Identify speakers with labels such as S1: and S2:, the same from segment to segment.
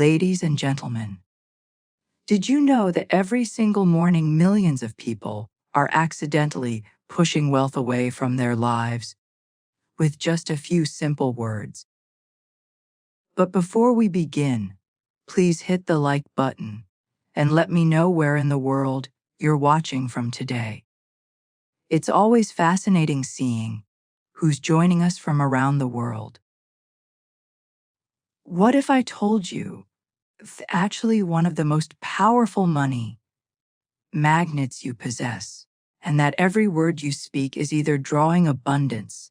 S1: Ladies and gentlemen, did you know that every single morning millions of people are accidentally pushing wealth away from their lives with just a few simple words? But before we begin, please hit the like button and let me know where in the world you're watching from today. It's always fascinating seeing who's joining us from around the world. What if I told you actually one of the most powerful money magnets you possess, and that every word you speak is either drawing abundance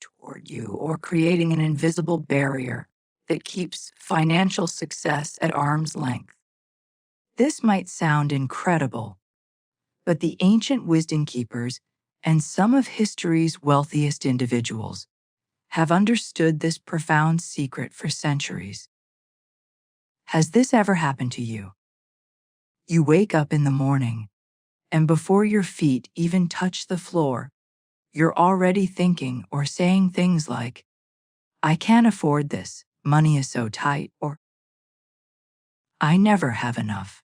S1: toward you or creating an invisible barrier that keeps financial success at arm's length? This might sound incredible, but the ancient wisdom keepers and some of history's wealthiest individuals have understood this profound secret for centuries. Has this ever happened to you? You wake up in the morning, and before your feet even touch the floor, you're already thinking or saying things like, "I can't afford this, money is so tight," or "I never have enough."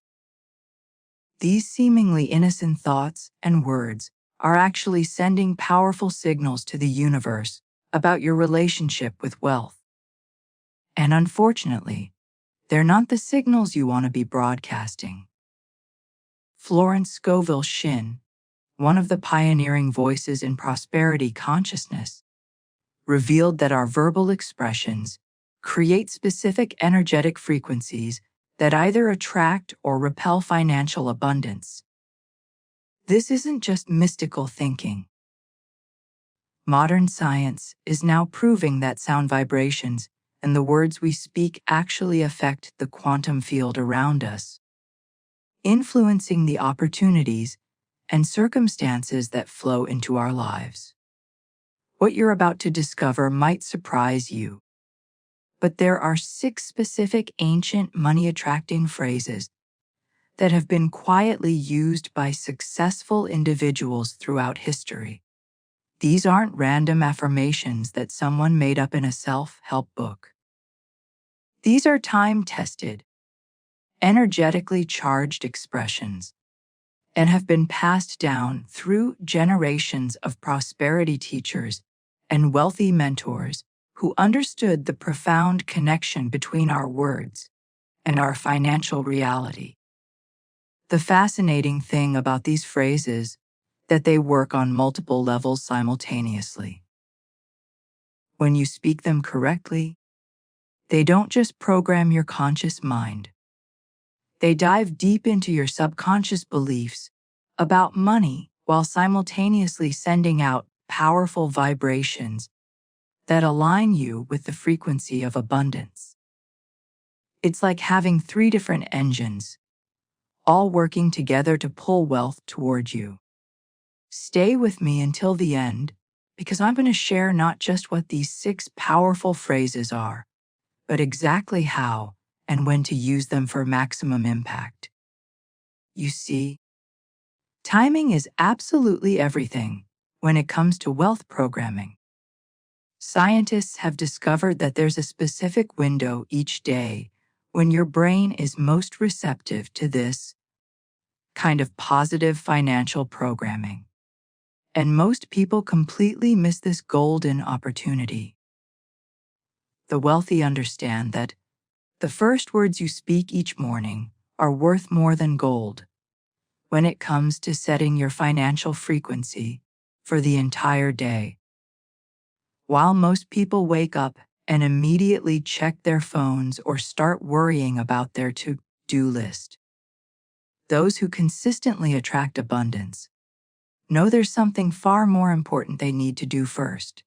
S1: These seemingly innocent thoughts and words are actually sending powerful signals to the universe about your relationship with wealth. And unfortunately, they're not the signals you want to be broadcasting. Florence Scovel Shinn, one of the pioneering voices in prosperity consciousness, revealed that our verbal expressions create specific energetic frequencies that either attract or repel financial abundance. This isn't just mystical thinking. Modern science is now proving that sound vibrations and the words we speak actually affect the quantum field around us, influencing the opportunities and circumstances that flow into our lives. What you're about to discover might surprise you, but there are 6 specific ancient money-attracting phrases that have been quietly used by successful individuals throughout history. These aren't random affirmations that someone made up in a self-help book. These are time-tested, energetically charged expressions and have been passed down through generations of prosperity teachers and wealthy mentors who understood the profound connection between our words and our financial reality. The fascinating thing about these phrases is that they work on multiple levels simultaneously. When you speak them correctly, they don't just program your conscious mind. They dive deep into your subconscious beliefs about money while simultaneously sending out powerful vibrations that align you with the frequency of abundance. It's like having 3 different engines, all working together to pull wealth toward you. Stay with me until the end, because I'm going to share not just what these 6 powerful phrases are, but exactly how and when to use them for maximum impact. You see, timing is absolutely everything when it comes to wealth programming. Scientists have discovered that there's a specific window each day when your brain is most receptive to this kind of positive financial programming. And most people completely miss this golden opportunity. The wealthy understand that the first words you speak each morning are worth more than gold when it comes to setting your financial frequency for the entire day. While most people wake up and immediately check their phones or start worrying about their to-do list, those who consistently attract abundance know there's something far more important they need to do first.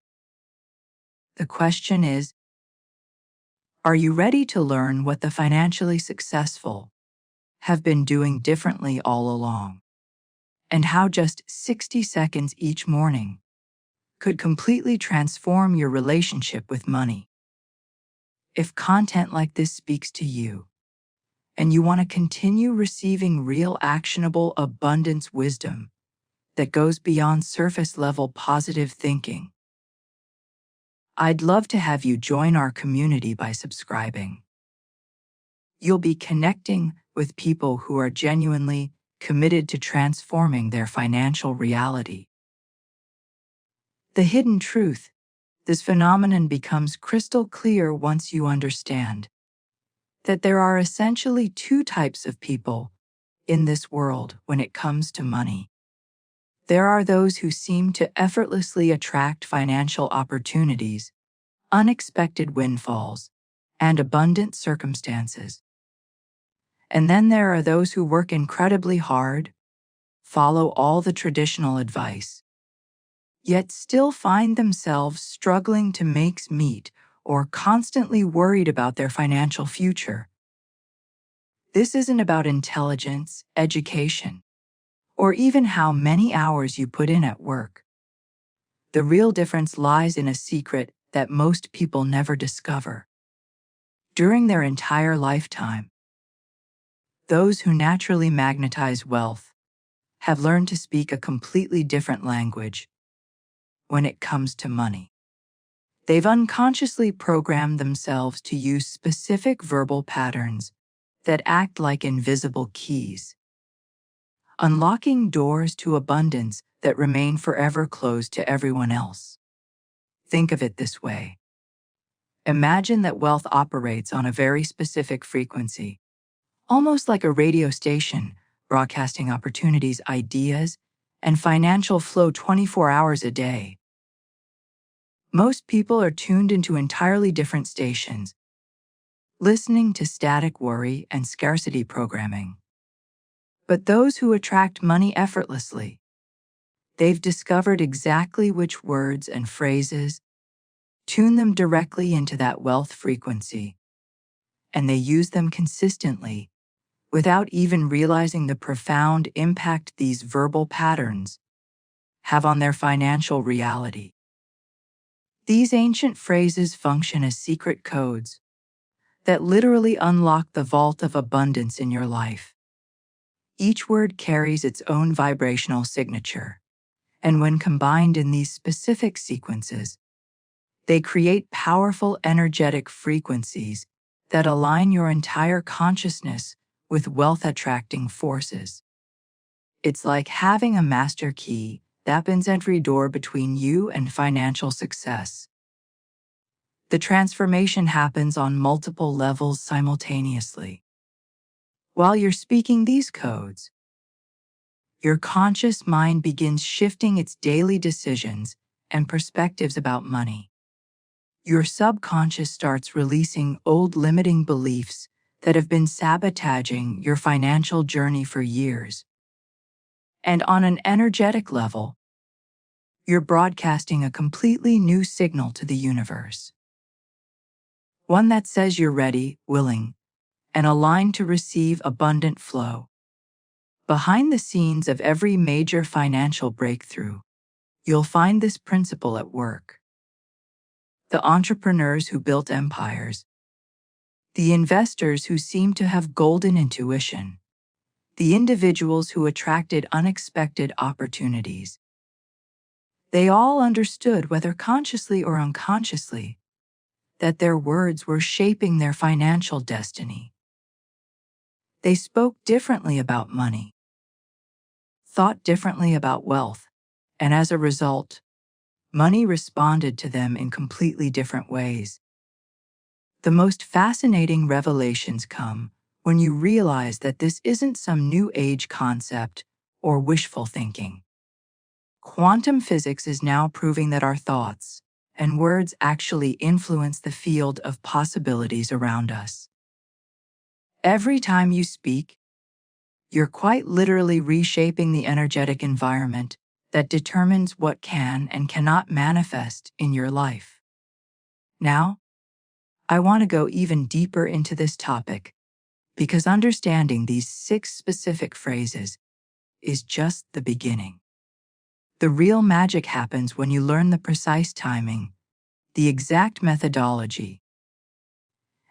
S1: The question is, are you ready to learn what the financially successful have been doing differently all along, and how just 60 seconds each morning could completely transform your relationship with money? If content like this speaks to you, and you want to continue receiving real actionable abundance wisdom that goes beyond surface-level positive thinking, I'd love to have you join our community by subscribing. You'll be connecting with people who are genuinely committed to transforming their financial reality. The hidden truth: this phenomenon becomes crystal clear once you understand that there are essentially two types of people in this world when it comes to money. There are those who seem to effortlessly attract financial opportunities, unexpected windfalls, and abundant circumstances. And then there are those who work incredibly hard, follow all the traditional advice, yet still find themselves struggling to make ends meet or constantly worried about their financial future. This isn't about intelligence, education, or even how many hours you put in at work. The real difference lies in a secret that most people never discover. During their entire lifetime, those who naturally magnetize wealth have learned to speak a completely different language when it comes to money. They've unconsciously programmed themselves to use specific verbal patterns that act like invisible keys, unlocking doors to abundance that remain forever closed to everyone else. Think of it this way. Imagine that wealth operates on a very specific frequency, almost like a radio station, broadcasting opportunities, ideas, and financial flow 24 hours a day. Most people are tuned into entirely different stations, listening to static worry and scarcity programming. But those who attract money effortlessly, they've discovered exactly which words and phrases tune them directly into that wealth frequency, and they use them consistently without even realizing the profound impact these verbal patterns have on their financial reality. These ancient phrases function as secret codes that literally unlock the vault of abundance in your life. Each word carries its own vibrational signature, and when combined in these specific sequences, they create powerful energetic frequencies that align your entire consciousness with wealth-attracting forces. It's like having a master key that opens every door between you and financial success. The transformation happens on multiple levels simultaneously. While you're speaking these codes, your conscious mind begins shifting its daily decisions and perspectives about money. Your subconscious starts releasing old limiting beliefs that have been sabotaging your financial journey for years. And on an energetic level, you're broadcasting a completely new signal to the universe. One that says you're ready, willing, and aligned to receive abundant flow. Behind the scenes of every major financial breakthrough, you'll find this principle at work. The entrepreneurs who built empires, the investors who seemed to have golden intuition, the individuals who attracted unexpected opportunities. They all understood, whether consciously or unconsciously, that their words were shaping their financial destiny. They spoke differently about money, thought differently about wealth, and as a result, money responded to them in completely different ways. The most fascinating revelations come when you realize that this isn't some new age concept or wishful thinking. Quantum physics is now proving that our thoughts and words actually influence the field of possibilities around us. Every time you speak, you're quite literally reshaping the energetic environment that determines what can and cannot manifest in your life. Now, I want to go even deeper into this topic because understanding these 6 specific phrases is just the beginning. The real magic happens when you learn the precise timing, the exact methodology,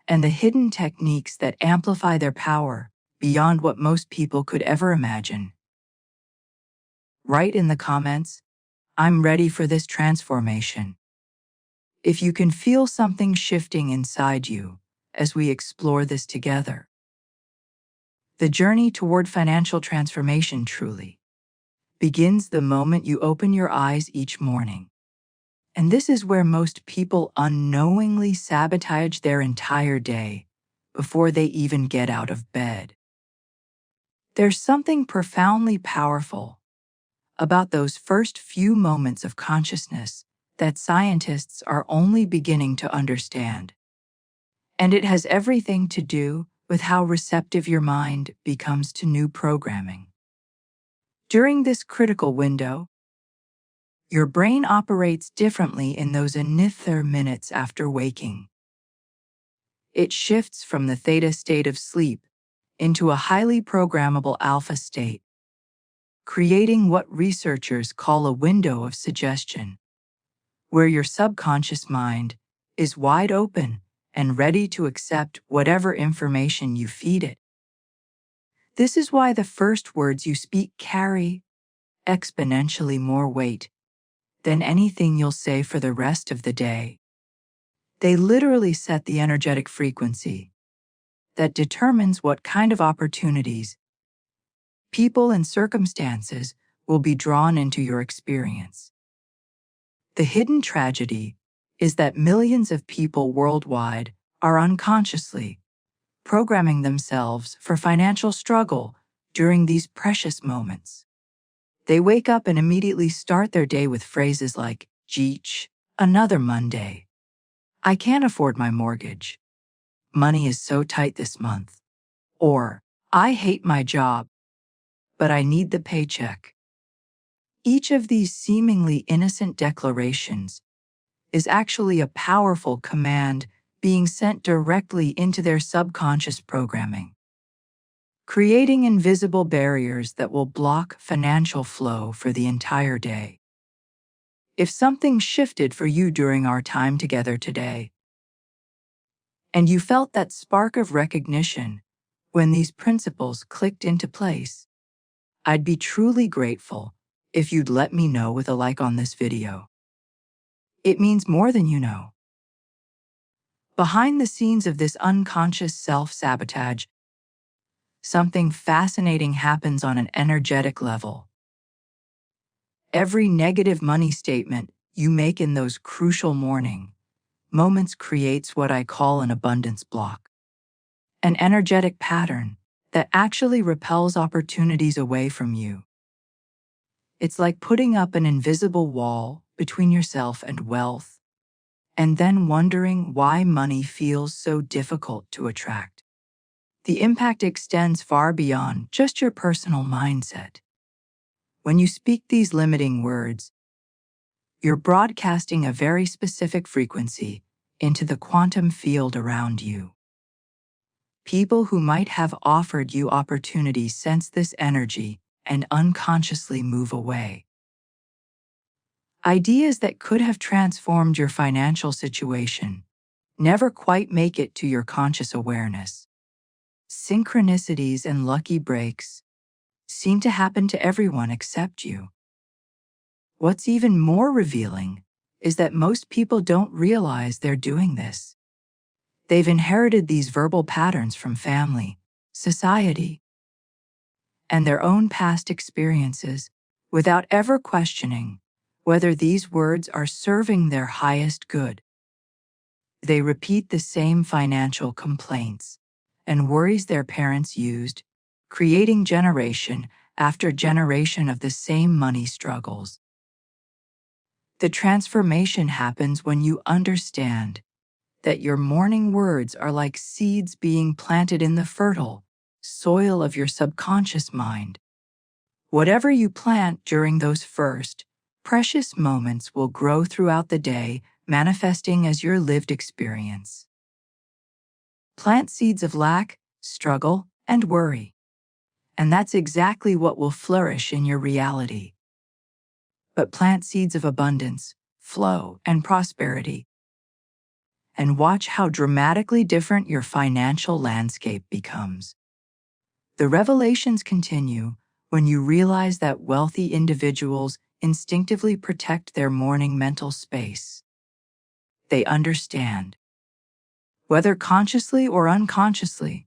S1: and the hidden techniques that amplify their power beyond what most people could ever imagine. Write in the comments, "I'm ready for this transformation," if you can feel something shifting inside you as we explore this together. The journey toward financial transformation truly begins the moment you open your eyes each morning. And this is where most people unknowingly sabotage their entire day before they even get out of bed. There's something profoundly powerful about those first few moments of consciousness that scientists are only beginning to understand. And it has everything to do with how receptive your mind becomes to new programming. During this critical window, your brain operates differently in those initial minutes after waking. It shifts from the theta state of sleep into a highly programmable alpha state, creating what researchers call a window of suggestion, where your subconscious mind is wide open and ready to accept whatever information you feed it. This is why the first words you speak carry exponentially more weight than anything you'll say for the rest of the day. They literally set the energetic frequency that determines what kind of opportunities, people, and circumstances will be drawn into your experience. The hidden tragedy is that millions of people worldwide are unconsciously programming themselves for financial struggle during these precious moments. They wake up and immediately start their day with phrases like, "Geech, another Monday. I can't afford my mortgage. Money is so tight this month." Or, "I hate my job, but I need the paycheck." Each of these seemingly innocent declarations is actually a powerful command being sent directly into their subconscious programming, creating invisible barriers that will block financial flow for the entire day. If something shifted for you during our time together today, and you felt that spark of recognition when these principles clicked into place, I'd be truly grateful if you'd let me know with a like on this video. It means more than you know. Behind the scenes of this unconscious self-sabotage, something fascinating happens on an energetic level. Every negative money statement you make in those crucial morning moments creates what I call an abundance block, an energetic pattern that actually repels opportunities away from you. It's like putting up an invisible wall between yourself and wealth, and then wondering why money feels so difficult to attract. The impact extends far beyond just your personal mindset. When you speak these limiting words, you're broadcasting a very specific frequency into the quantum field around you. People who might have offered you opportunities sense this energy and unconsciously move away. Ideas that could have transformed your financial situation never quite make it to your conscious awareness. Synchronicities and lucky breaks seem to happen to everyone except you. What's even more revealing is that most people don't realize they're doing this. They've inherited these verbal patterns from family, society, and their own past experiences without ever questioning whether these words are serving their highest good. They repeat the same financial complaints and worries their parents used, creating generation after generation of the same money struggles. The transformation happens when you understand that your morning words are like seeds being planted in the fertile soil of your subconscious mind. Whatever you plant during those first, precious moments will grow throughout the day, manifesting as your lived experience. Plant seeds of lack, struggle, and worry, and that's exactly what will flourish in your reality. But plant seeds of abundance, flow, and prosperity, and watch how dramatically different your financial landscape becomes. The revelations continue when you realize that wealthy individuals instinctively protect their morning mental space. They understand, whether consciously or unconsciously,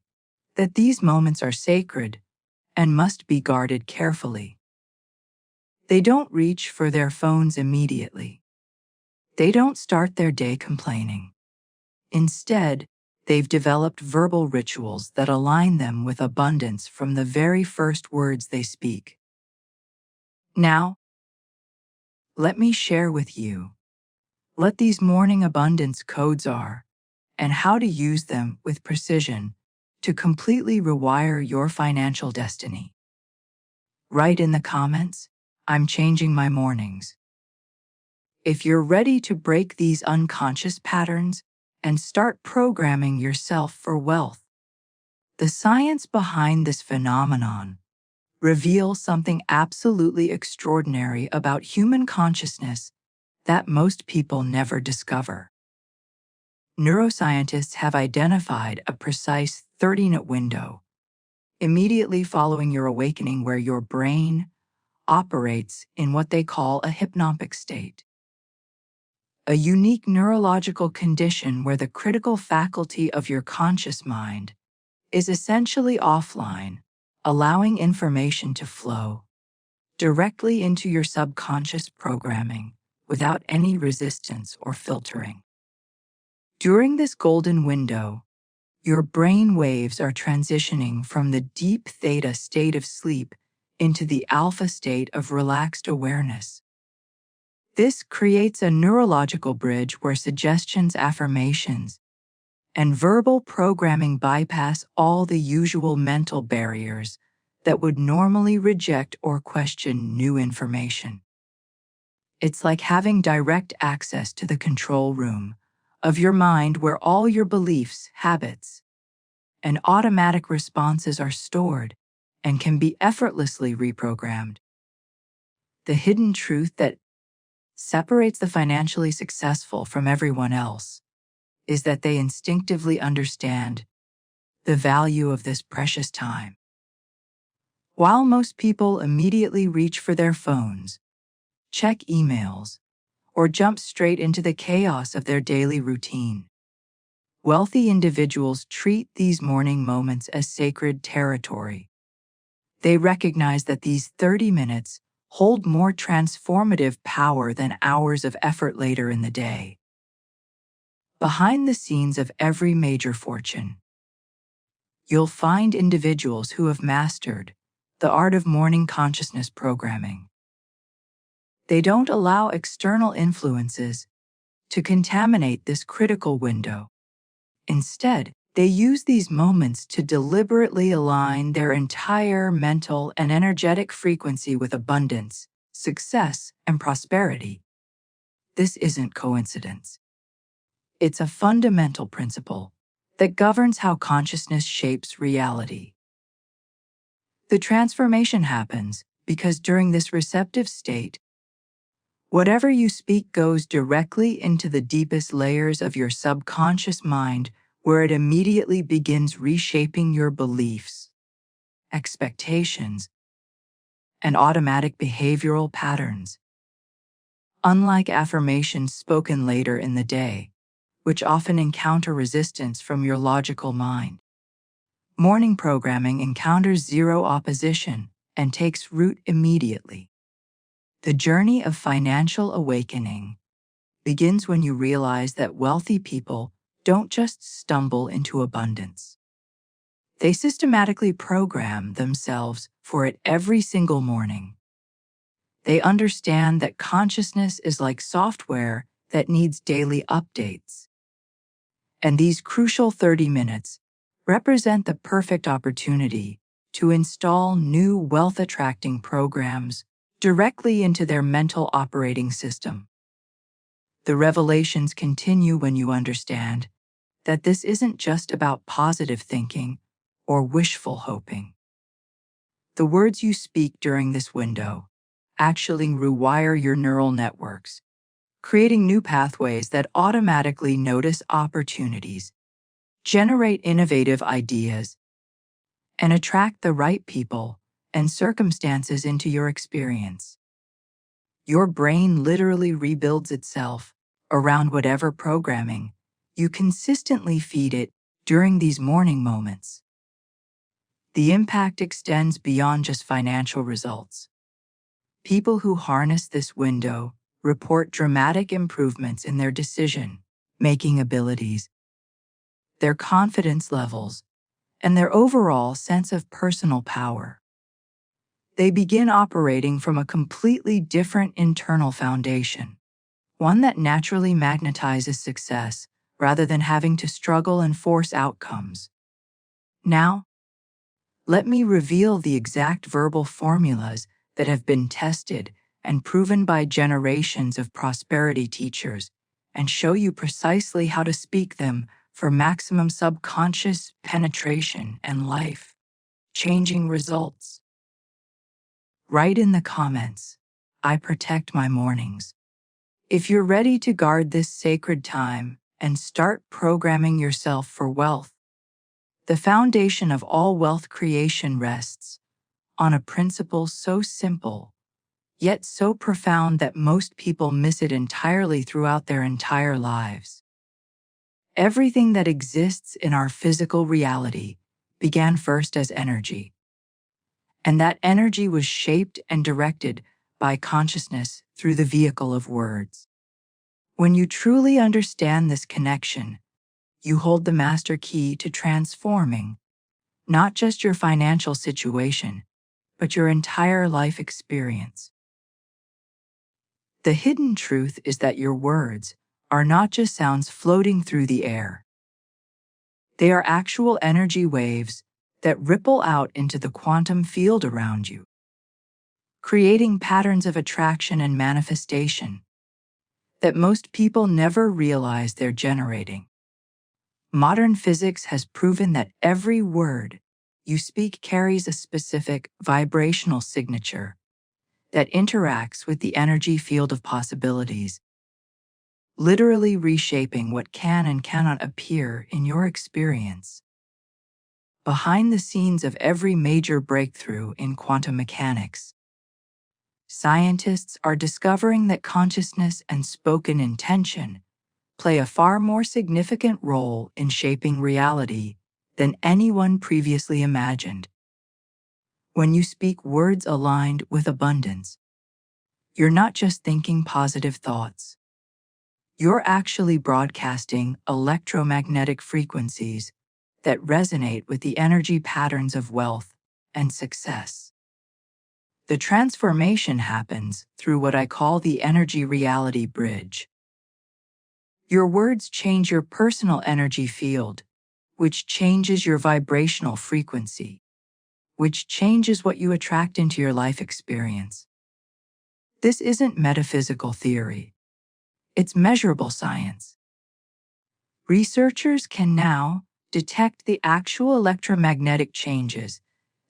S1: that these moments are sacred and must be guarded carefully. They don't reach for their phones immediately. They don't start their day complaining. Instead, they've developed verbal rituals that align them with abundance from the very first words they speak. Now, let me share with you what these morning abundance codes are and how to use them with precision to completely rewire your financial destiny. Write in the comments, "I'm changing my mornings." If you're ready to break these unconscious patterns and start programming yourself for wealth, the science behind this phenomenon reveals something absolutely extraordinary about human consciousness that most people never discover. Neuroscientists have identified a precise 30-minute window immediately following your awakening where your brain operates in what they call a hypnotic state, a unique neurological condition where the critical faculty of your conscious mind is essentially offline, allowing information to flow directly into your subconscious programming without any resistance or filtering. During this golden window, your brain waves are transitioning from the deep theta state of sleep into the alpha state of relaxed awareness. This creates a neurological bridge where suggestions, affirmations, and verbal programming bypass all the usual mental barriers that would normally reject or question new information. It's like having direct access to the control room of your mind where all your beliefs, habits, and automatic responses are stored and can be effortlessly reprogrammed. The hidden truth that separates the financially successful from everyone else is that they instinctively understand the value of this precious time. While most people immediately reach for their phones, check emails, or jump straight into the chaos of their daily routine, wealthy individuals treat these morning moments as sacred territory. They recognize that these 30 minutes hold more transformative power than hours of effort later in the day. Behind the scenes of every major fortune, you'll find individuals who have mastered the art of morning consciousness programming. They don't allow external influences to contaminate this critical window. Instead, they use these moments to deliberately align their entire mental and energetic frequency with abundance, success, and prosperity. This isn't coincidence. It's a fundamental principle that governs how consciousness shapes reality. The transformation happens because during this receptive state, whatever you speak goes directly into the deepest layers of your subconscious mind, where it immediately begins reshaping your beliefs, expectations, and automatic behavioral patterns. Unlike affirmations spoken later in the day, which often encounter resistance from your logical mind, morning programming encounters zero opposition and takes root immediately. The journey of financial awakening begins when you realize that wealthy people don't just stumble into abundance. They systematically program themselves for it every single morning. They understand that consciousness is like software that needs daily updates. And these crucial 30 minutes represent the perfect opportunity to install new wealth-attracting programs directly into their mental operating system. The revelations continue when you understand that this isn't just about positive thinking or wishful hoping. The words you speak during this window actually rewire your neural networks, creating new pathways that automatically notice opportunities, generate innovative ideas, and attract the right people and circumstances into your experience. Your brain literally rebuilds itself around whatever programming you consistently feed it during these morning moments. The impact extends beyond just financial results. People who harness this window report dramatic improvements in their decision-making abilities, their confidence levels, and their overall sense of personal power. They begin operating from a completely different internal foundation, one that naturally magnetizes success rather than having to struggle and force outcomes. Now, let me reveal the exact verbal formulas that have been tested and proven by generations of prosperity teachers, and show you precisely how to speak them for maximum subconscious penetration and life-changing results. Write in the comments, "I protect my mornings," if you're ready to guard this sacred time and start programming yourself for wealth. The foundation of all wealth creation rests on a principle so simple, yet so profound that most people miss it entirely throughout their entire lives. Everything that exists in our physical reality began first as energy, and that energy was shaped and directed by consciousness through the vehicle of words. When you truly understand this connection, you hold the master key to transforming not just your financial situation, but your entire life experience. The hidden truth is that your words are not just sounds floating through the air. They are actual energy waves that ripple out into the quantum field around you, creating patterns of attraction and manifestation that most people never realize they're generating. Modern physics has proven that every word you speak carries a specific vibrational signature that interacts with the energy field of possibilities, literally reshaping what can and cannot appear in your experience. Behind the scenes of every major breakthrough in quantum mechanics, scientists are discovering that consciousness and spoken intention play a far more significant role in shaping reality than anyone previously imagined. When you speak words aligned with abundance, you're not just thinking positive thoughts. You're actually broadcasting electromagnetic frequencies that resonate with the energy patterns of wealth and success. The transformation happens through what I call the energy reality bridge. Your words change your personal energy field, which changes your vibrational frequency, which changes what you attract into your life experience. This isn't metaphysical theory. It's measurable science. Researchers can now detect the actual electromagnetic changes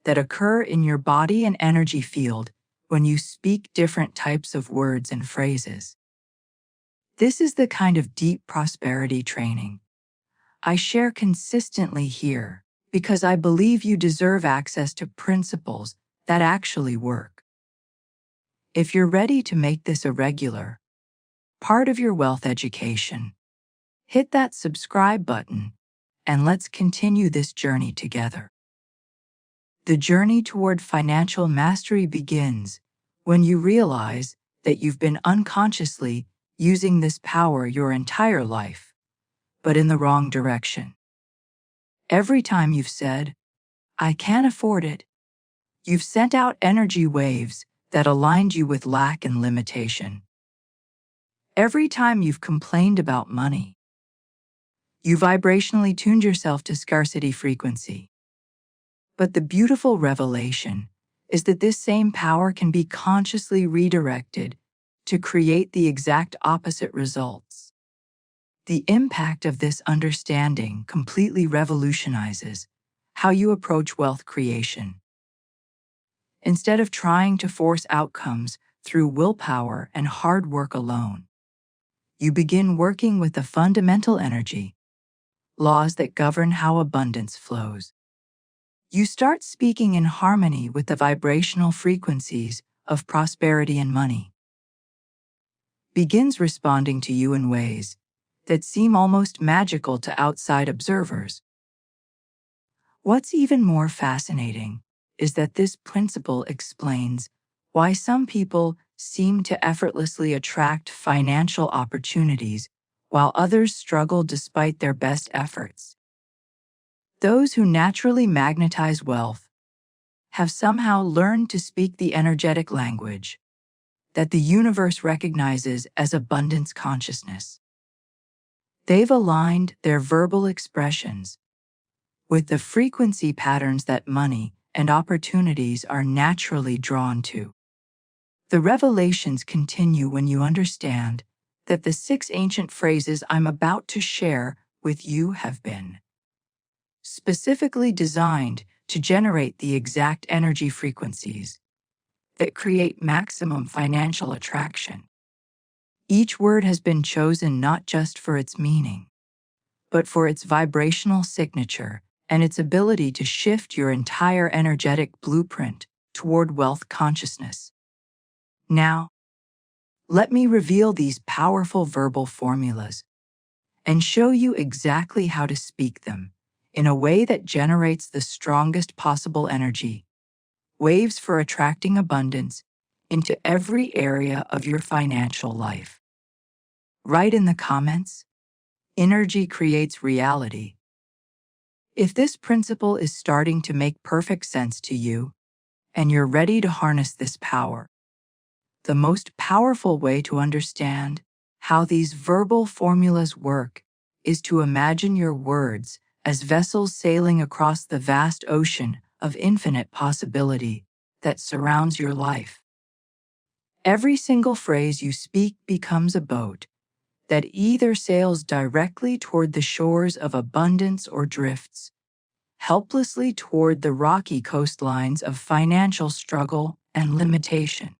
S1: that occur in your body and energy field when you speak different types of words and phrases. This is the kind of deep prosperity training I share consistently here because I believe you deserve access to principles that actually work. If you're ready to make this a regular part of your wealth education, hit that subscribe button and let's continue this journey together. The journey toward financial mastery begins when you realize that you've been unconsciously using this power your entire life, but in the wrong direction. Every time you've said, "I can't afford it," you've sent out energy waves that aligned you with lack and limitation. Every time you've complained about money, you vibrationally tuned yourself to scarcity frequency. But the beautiful revelation is that this same power can be consciously redirected to create the exact opposite results. The impact of this understanding completely revolutionizes how you approach wealth creation. Instead of trying to force outcomes through willpower and hard work alone, you begin working with the fundamental energy laws that govern how abundance flows. You start speaking in harmony with the vibrational frequencies of prosperity and money. Begins responding to you in ways that seem almost magical to outside observers. What's even more fascinating is that this principle explains why some people seem to effortlessly attract financial opportunities while others struggle despite their best efforts. Those who naturally magnetize wealth have somehow learned to speak the energetic language that the universe recognizes as abundance consciousness. They've aligned their verbal expressions with the frequency patterns that money and opportunities are naturally drawn to. The revelations continue when you understand that the 6 ancient phrases I'm about to share with you have been specifically designed to generate the exact energy frequencies that create maximum financial attraction. Each word has been chosen not just for its meaning, but for its vibrational signature and its ability to shift your entire energetic blueprint toward wealth consciousness. Now, let me reveal these powerful verbal formulas and show you exactly how to speak them in a way that generates the strongest possible energy, waves for attracting abundance into every area of your financial life. Write in the comments, energy creates reality. If this principle is starting to make perfect sense to you, and you're ready to harness this power, the most powerful way to understand how these verbal formulas work is to imagine your words as vessels sailing across the vast ocean of infinite possibility that surrounds your life. Every single phrase you speak becomes a boat that either sails directly toward the shores of abundance or drifts helplessly toward the rocky coastlines of financial struggle and limitation.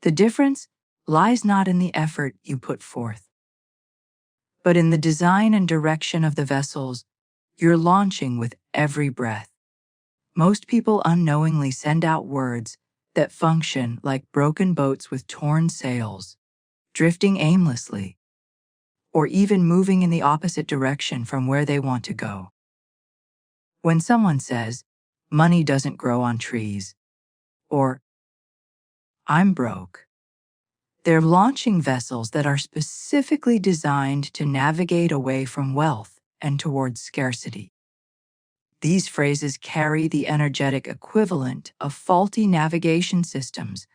S1: The difference lies not in the effort you put forth, but in the design and direction of the vessels you're launching with every breath. Most people unknowingly send out words that function like broken boats with torn sails, drifting aimlessly, or even moving in the opposite direction from where they want to go. When someone says, "Money doesn't grow on trees," or "I'm broke," they're launching vessels that are specifically designed to navigate away from wealth and towards scarcity. These phrases carry the energetic equivalent of faulty navigation systems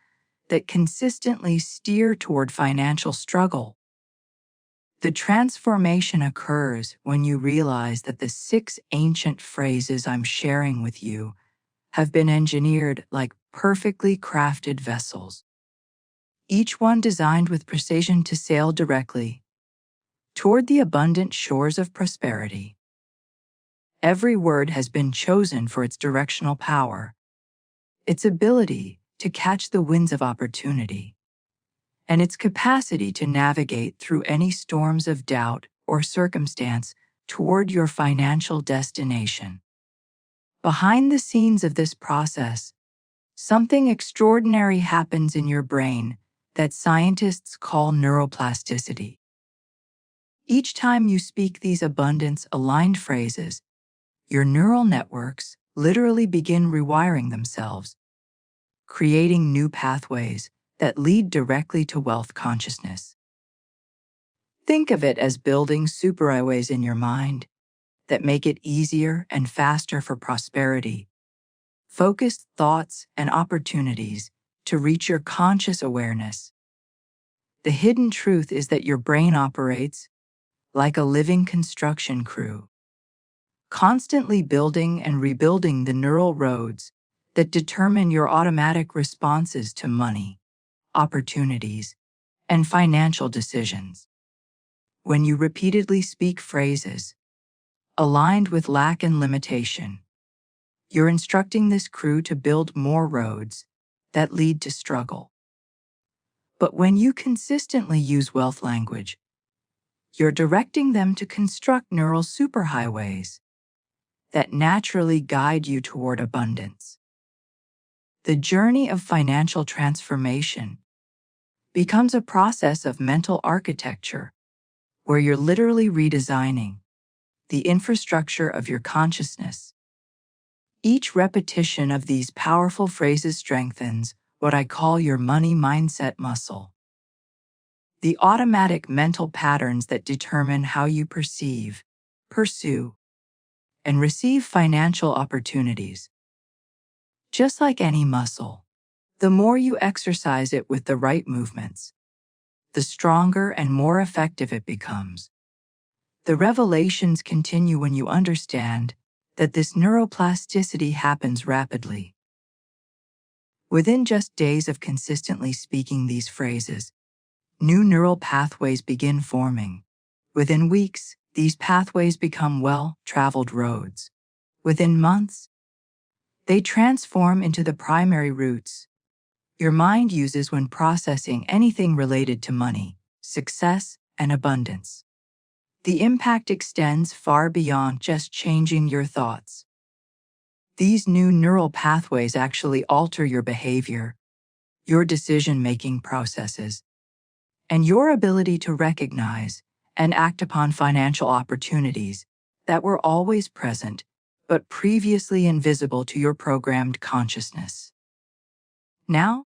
S1: that consistently steer toward financial struggle. The transformation occurs when you realize that the 6 ancient phrases I'm sharing with you have been engineered like perfectly crafted vessels, each one designed with precision to sail directly toward the abundant shores of prosperity. Every word has been chosen for its directional power, its ability to catch the winds of opportunity, and its capacity to navigate through any storms of doubt or circumstance toward your financial destination. Behind the scenes of this process, something extraordinary happens in your brain that scientists call neuroplasticity. Each time you speak these abundance-aligned phrases, your neural networks literally begin rewiring themselves, creating new pathways that lead directly to wealth consciousness. Think of it as building superhighways in your mind that make it easier and faster for prosperity, focused thoughts, and opportunities to reach your conscious awareness. The hidden truth is that your brain operates like a living construction crew, constantly building and rebuilding the neural roads that determine your automatic responses to money, opportunities, and financial decisions. When you repeatedly speak phrases aligned with lack and limitation, you're instructing this crew to build more roads that lead to struggle. But when you consistently use wealth language, you're directing them to construct neural superhighways that naturally guide you toward abundance. The journey of financial transformation becomes a process of mental architecture where you're literally redesigning the infrastructure of your consciousness Each repetition of these powerful phrases strengthens what I call your money mindset muscle. The automatic mental patterns that determine how you perceive, pursue, and receive financial opportunities. Just like any muscle, the more you exercise it with the right movements, the stronger and more effective it becomes. The revelations continue when you understand that this neuroplasticity happens rapidly. Within just days of consistently speaking these phrases, new neural pathways begin forming. Within weeks, these pathways become well-traveled roads. Within months, they transform into the primary routes your mind uses when processing anything related to money, success, and abundance. The impact extends far beyond just changing your thoughts. These new neural pathways actually alter your behavior, your decision-making processes, and your ability to recognize and act upon financial opportunities that were always present but previously invisible to your programmed consciousness. Now,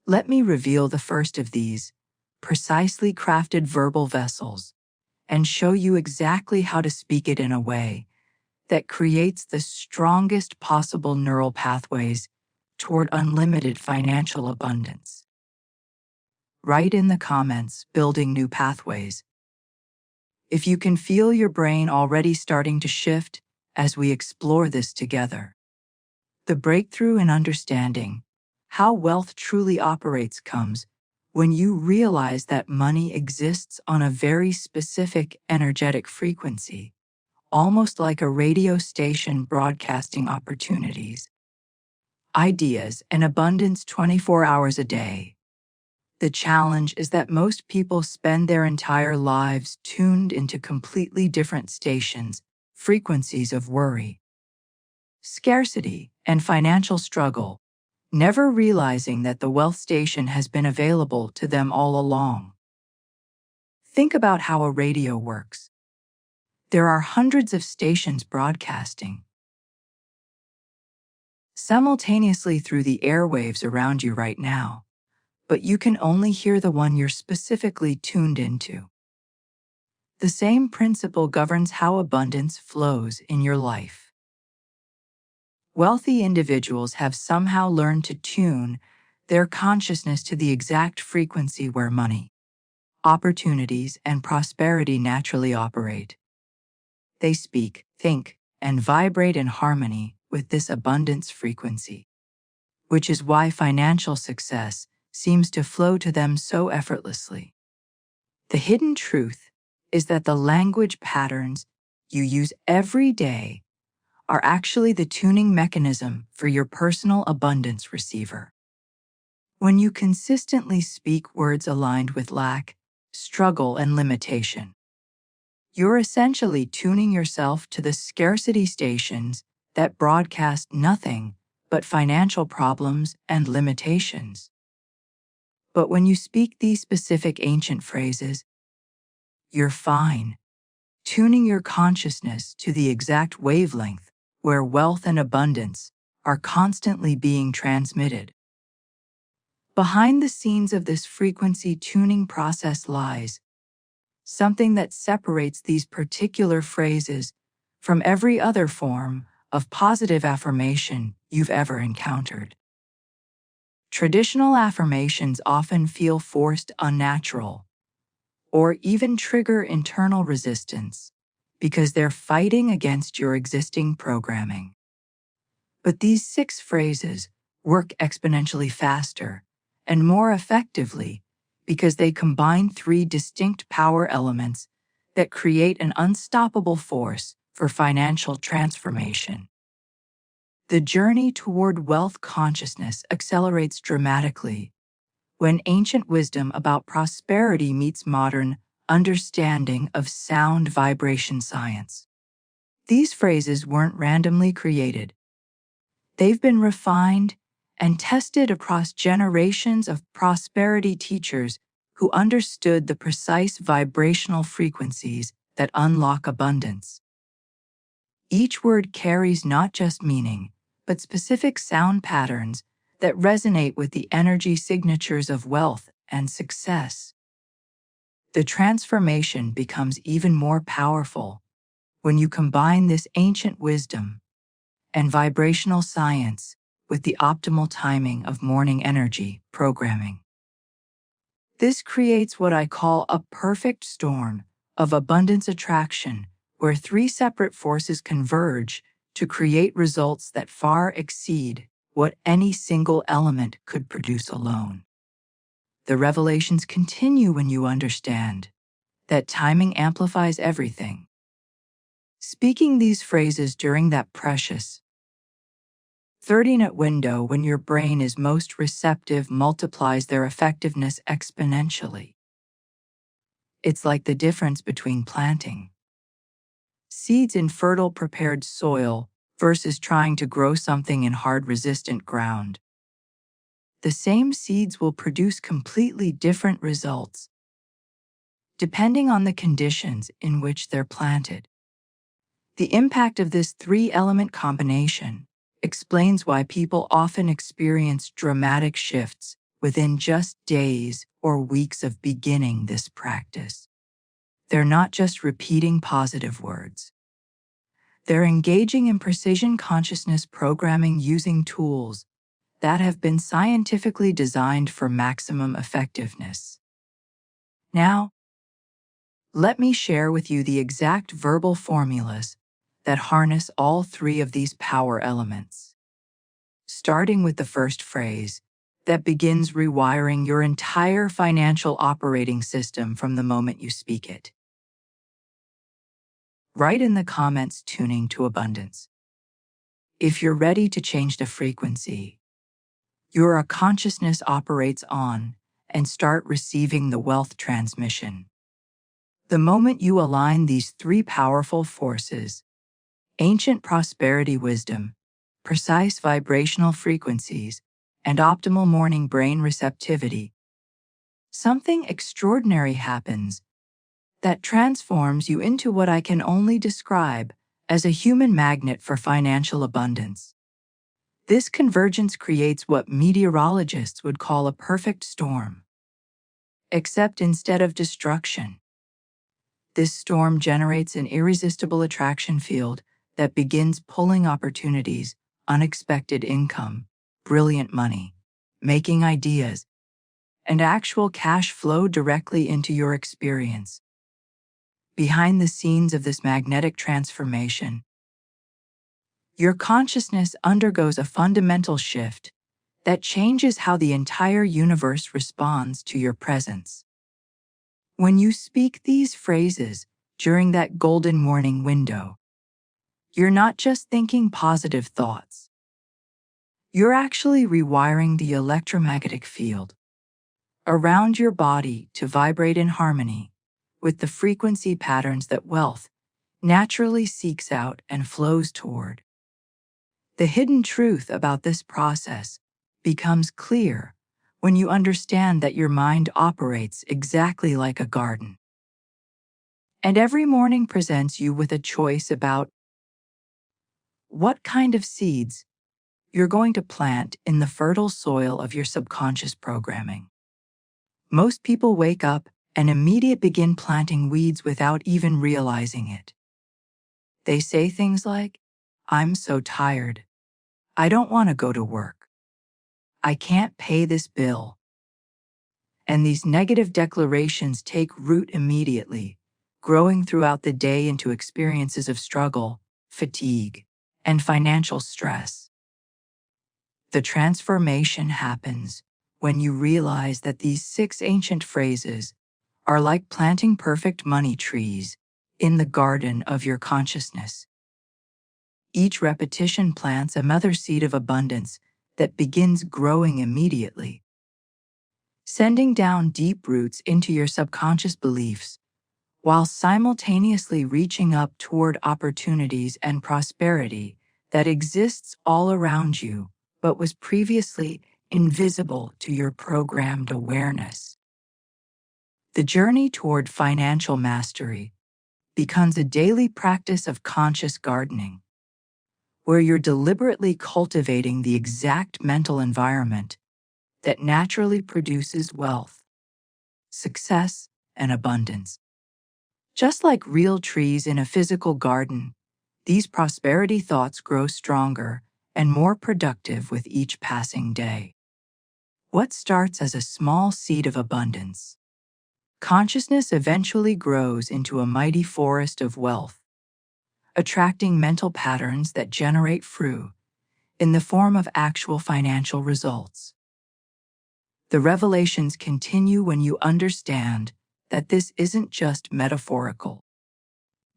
S1: let me reveal the first of these, precisely crafted verbal vessels, and show you exactly how to speak it in a way that creates the strongest possible neural pathways toward unlimited financial abundance. Write in the comments, building new pathways, if you can feel your brain already starting to shift as we explore this together. The breakthrough in understanding how wealth truly operates comes when you realize that money exists on a very specific energetic frequency, almost like a radio station broadcasting opportunities, ideas, and abundance 24 hours a day. The challenge is that most people spend their entire lives tuned into completely different stations, frequencies of worry, scarcity, and financial struggle, never realizing that the wealth station has been available to them all along. Think about how a radio works. There are hundreds of stations broadcasting simultaneously through the airwaves around you right now, but you can only hear the one you're specifically tuned into. The same principle governs how abundance flows in your life. Wealthy individuals have somehow learned to tune their consciousness to the exact frequency where money, opportunities, and prosperity naturally operate. They speak, think, and vibrate in harmony with this abundance frequency, which is why financial success seems to flow to them so effortlessly. The hidden truth is that the language patterns you use every day are actually the tuning mechanism for your personal abundance receiver. When you consistently speak words aligned with lack, struggle, and limitation, you're essentially tuning yourself to the scarcity stations that broadcast nothing but financial problems and limitations. But when you speak these specific ancient phrases, you're fine, tuning your consciousness to the exact wavelength where wealth and abundance are constantly being transmitted. Behind the scenes of this frequency tuning process lies something that separates these particular phrases from every other form of positive affirmation you've ever encountered. Traditional affirmations often feel forced, unnatural, or even trigger internal resistance because they're fighting against your existing programming. But these 6 phrases work exponentially faster and more effectively because they combine 3 distinct power elements that create an unstoppable force for financial transformation. The journey toward wealth consciousness accelerates dramatically when ancient wisdom about prosperity meets modern understanding of sound vibration science. These phrases weren't randomly created. They've been refined and tested across generations of prosperity teachers who understood the precise vibrational frequencies that unlock abundance. Each word carries not just meaning, but specific sound patterns that resonate with the energy signatures of wealth and success. The transformation becomes even more powerful when you combine this ancient wisdom and vibrational science with the optimal timing of morning energy programming. This creates what I call a perfect storm of abundance attraction, where three separate forces converge to create results that far exceed what any single element could produce alone. The revelations continue when you understand that timing amplifies everything. Speaking these phrases during that precious 30-minute window when your brain is most receptive multiplies their effectiveness exponentially. It's like the difference between planting seeds in fertile prepared soil versus trying to grow something in hard resistant ground. The same seeds will produce completely different results depending on the conditions in which they're planted. The impact of this three-element combination explains why people often experience dramatic shifts within just days or weeks of beginning this practice. They're not just repeating positive words. They're engaging in precision consciousness programming using tools that have been scientifically designed for maximum effectiveness. Now, let me share with you the exact verbal formulas that harness all three of these power elements. Starting with the first phrase that begins rewiring your entire financial operating system from the moment you speak it. Write in the comments tuning to abundance. If you're ready to change the frequency your consciousness operates on and start receiving the wealth transmission. The moment you align these three powerful forces, ancient prosperity wisdom, precise vibrational frequencies, and optimal morning brain receptivity, something extraordinary happens that transforms you into what I can only describe as a human magnet for financial abundance. This convergence creates what meteorologists would call a perfect storm. Except instead of destruction, this storm generates an irresistible attraction field that begins pulling opportunities, unexpected income, brilliant money, making ideas, and actual cash flow directly into your experience. Behind the scenes of this magnetic transformation, your consciousness undergoes a fundamental shift that changes how the entire universe responds to your presence. When you speak these phrases during that golden morning window, you're not just thinking positive thoughts. You're actually rewiring the electromagnetic field around your body to vibrate in harmony with the frequency patterns that wealth naturally seeks out and flows toward. The hidden truth about this process becomes clear when you understand that your mind operates exactly like a garden. And every morning presents you with a choice about what kind of seeds you're going to plant in the fertile soil of your subconscious programming. Most people wake up and immediately begin planting weeds without even realizing it. They say things like, "I'm so tired. I don't want to go to work. I can't pay this bill." And these negative declarations take root immediately, growing throughout the day into experiences of struggle, fatigue, and financial stress. The transformation happens when you realize that these 6 ancient phrases are like planting perfect money trees in the garden of your consciousness. Each repetition plants a mother seed of abundance that begins growing immediately, sending down deep roots into your subconscious beliefs, while simultaneously reaching up toward opportunities and prosperity that exists all around you, but was previously invisible to your programmed awareness. The journey toward financial mastery becomes a daily practice of conscious gardening, where you're deliberately cultivating the exact mental environment that naturally produces wealth, success, and abundance. Just like real trees in a physical garden, these prosperity thoughts grow stronger and more productive with each passing day. What starts as a small seed of abundance, consciousness eventually grows into a mighty forest of wealth, attracting mental patterns that generate fruit in the form of actual financial results. The revelations continue when you understand that this isn't just metaphorical.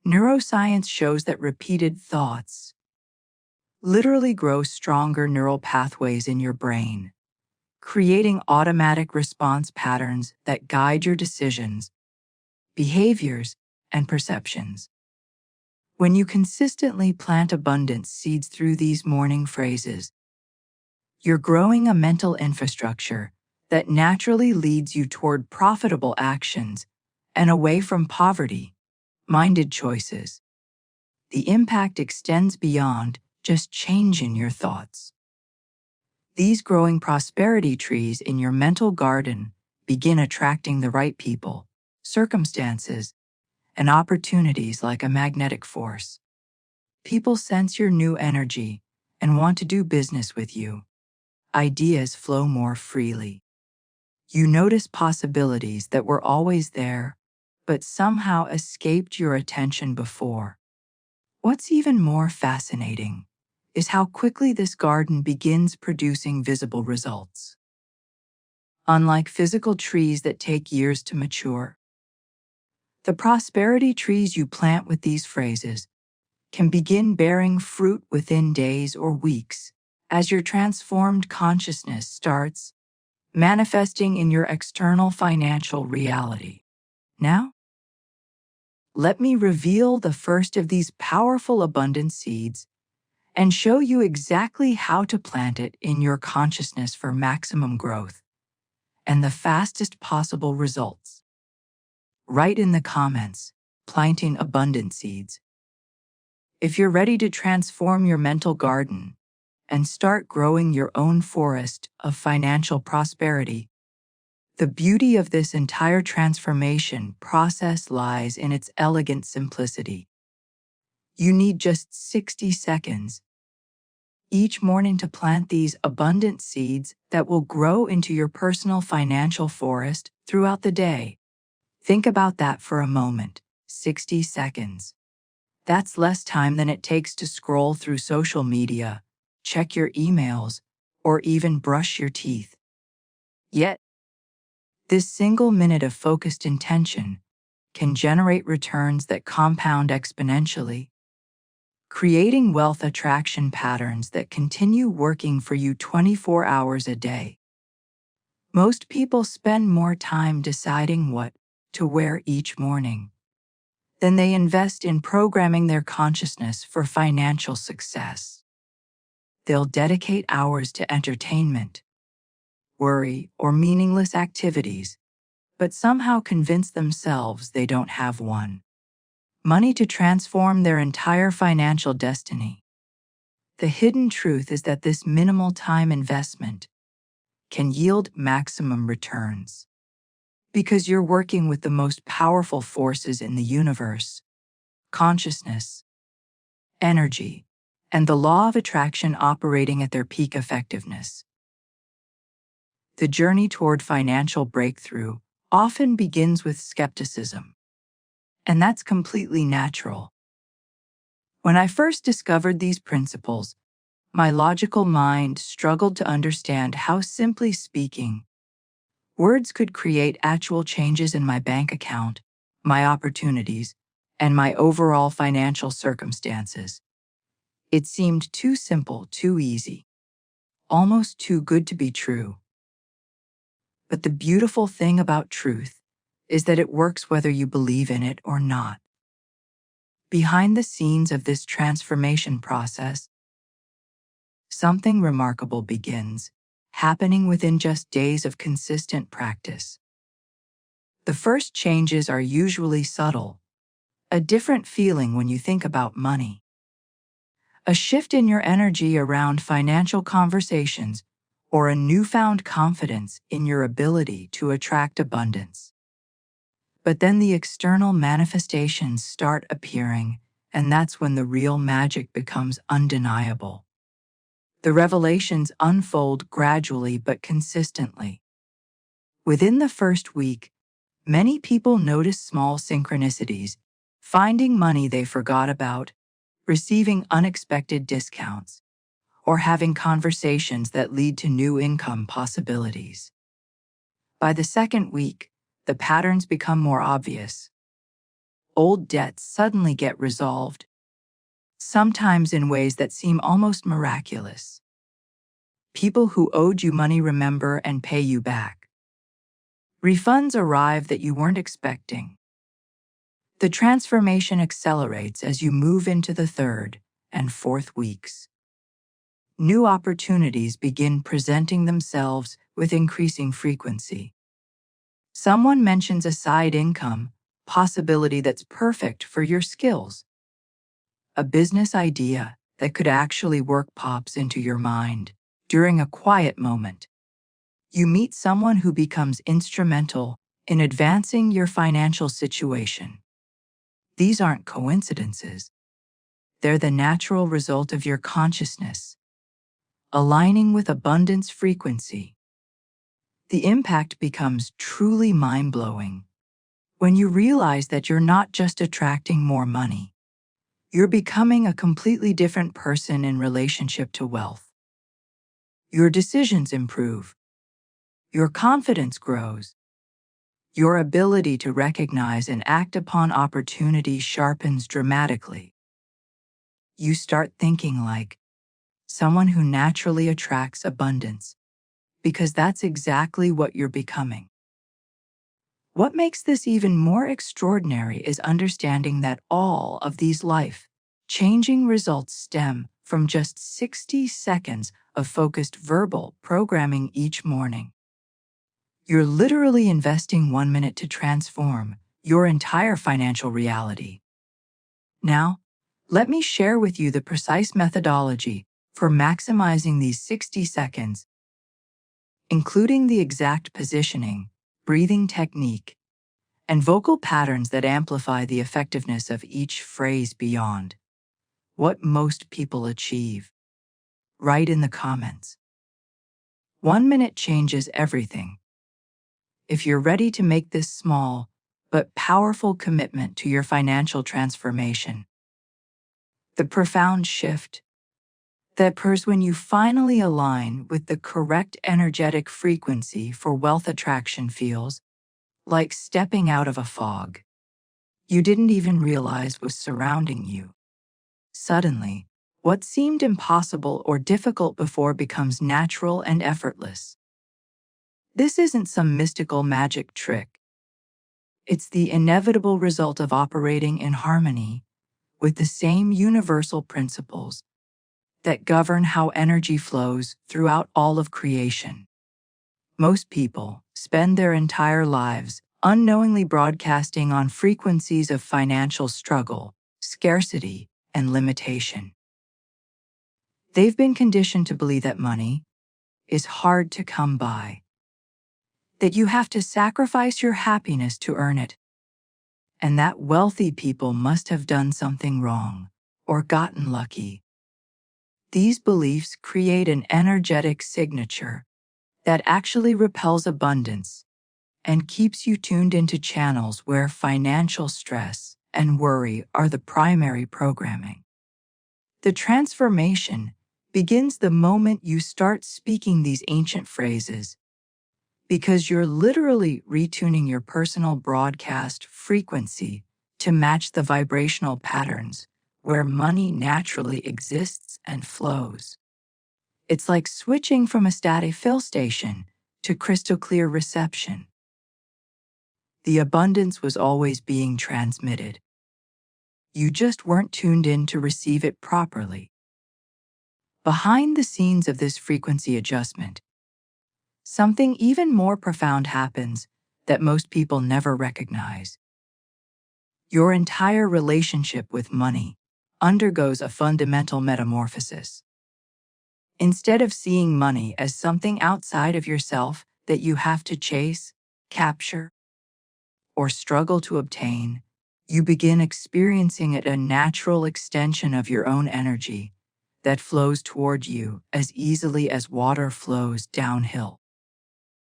S1: Neuroscience shows that repeated thoughts literally grow stronger neural pathways in your brain, creating automatic response patterns that guide your decisions, behaviors, and perceptions. When you consistently plant abundance seeds through these morning phrases, you're growing a mental infrastructure that naturally leads you toward profitable actions and away from poverty-minded choices. The impact extends beyond just changing your thoughts. These growing prosperity trees in your mental garden begin attracting the right people, circumstances, and opportunities like a magnetic force. People sense your new energy and want to do business with you. Ideas flow more freely. You notice possibilities that were always there, but somehow escaped your attention before. What's even more fascinating is how quickly this garden begins producing visible results. Unlike physical trees that take years to mature, the prosperity trees you plant with these phrases can begin bearing fruit within days or weeks as your transformed consciousness starts manifesting in your external financial reality. Now, let me reveal the first of these powerful abundance seeds and show you exactly how to plant it in your consciousness for maximum growth and the fastest possible results. Write in the comments, planting abundance seeds. If you're ready to transform your mental garden and start growing your own forest of financial prosperity, the beauty of this entire transformation process lies in its elegant simplicity. You need just 60 seconds each morning to plant these abundant seeds that will grow into your personal financial forest throughout the day. Think about that for a moment. 60 seconds. That's less time than it takes to scroll through social media, check your emails, or even brush your teeth. Yet, this single minute of focused intention can generate returns that compound exponentially, creating wealth attraction patterns that continue working for you 24 hours a day. Most people spend more time deciding what to wear each morning than they invest in programming their consciousness for financial success. They'll dedicate hours to entertainment, worry, or meaningless activities, but somehow convince themselves they don't have money to transform their entire financial destiny. The hidden truth is that this minimal time investment can yield maximum returns because you're working with the most powerful forces in the universe: consciousness, energy, and the law of attraction operating at their peak effectiveness. The journey toward financial breakthrough often begins with skepticism, and that's completely natural. When I first discovered these principles, my logical mind struggled to understand how, simply speaking, words could create actual changes in my bank account, my opportunities, and my overall financial circumstances. It seemed too simple, too easy, almost too good to be true. But the beautiful thing about truth is that it works whether you believe in it or not. Behind the scenes of this transformation process, something remarkable begins, happening within just days of consistent practice. The first changes are usually subtle, a different feeling when you think about money, a shift in your energy around financial conversations, or a newfound confidence in your ability to attract abundance. But then the external manifestations start appearing, and that's when the real magic becomes undeniable. The revelations unfold gradually but consistently. Within the first week, many people notice small synchronicities, finding money they forgot about, receiving unexpected discounts, or having conversations that lead to new income possibilities. By the second week, the patterns become more obvious. Old debts suddenly get resolved, sometimes in ways that seem almost miraculous. People who owed you money remember and pay you back. Refunds arrive that you weren't expecting. The transformation accelerates as you move into the third and fourth weeks. New opportunities begin presenting themselves with increasing frequency. Someone mentions a side income possibility that's perfect for your skills. A business idea that could actually work pops into your mind during a quiet moment. You meet someone who becomes instrumental in advancing your financial situation. These aren't coincidences. They're the natural result of your consciousness, aligning with abundance frequency. The impact becomes truly mind-blowing when you realize that you're not just attracting more money. You're becoming a completely different person in relationship to wealth. Your decisions improve. Your confidence grows. Your ability to recognize and act upon opportunity sharpens dramatically. You start thinking like someone who naturally attracts abundance, because that's exactly what you're becoming. What makes this even more extraordinary is understanding that all of these life-changing results stem from just 60 seconds of focused verbal programming each morning. You're literally investing 1 minute to transform your entire financial reality. Now, let me share with you the precise methodology for maximizing these 60 seconds, including the exact positioning, breathing technique, and vocal patterns that amplify the effectiveness of each phrase beyond what most people achieve. Write in the comments. 1 minute changes everything. If you're ready to make this small but powerful commitment to your financial transformation, the profound shift that occurs when you finally align with the correct energetic frequency for wealth attraction feels like stepping out of a fog you didn't even realize was surrounding you. Suddenly, what seemed impossible or difficult before becomes natural and effortless. This isn't some mystical magic trick. It's the inevitable result of operating in harmony with the same universal principles that govern how energy flows throughout all of creation. Most people spend their entire lives unknowingly broadcasting on frequencies of financial struggle, scarcity, and limitation. They've been conditioned to believe that money is hard to come by, that you have to sacrifice your happiness to earn it, and that wealthy people must have done something wrong or gotten lucky. These beliefs create an energetic signature that actually repels abundance and keeps you tuned into channels where financial stress and worry are the primary programming. The transformation begins the moment you start speaking these ancient phrases, because you're literally retuning your personal broadcast frequency to match the vibrational patterns where money naturally exists and flows. It's like switching from a static fill station to crystal clear reception. The abundance was always being transmitted. You just weren't tuned in to receive it properly. Behind the scenes of this frequency adjustment, something even more profound happens that most people never recognize. Your entire relationship with money undergoes a fundamental metamorphosis. Instead of seeing money as something outside of yourself that you have to chase, capture, or struggle to obtain, you begin experiencing it a natural extension of your own energy that flows toward you as easily as water flows downhill.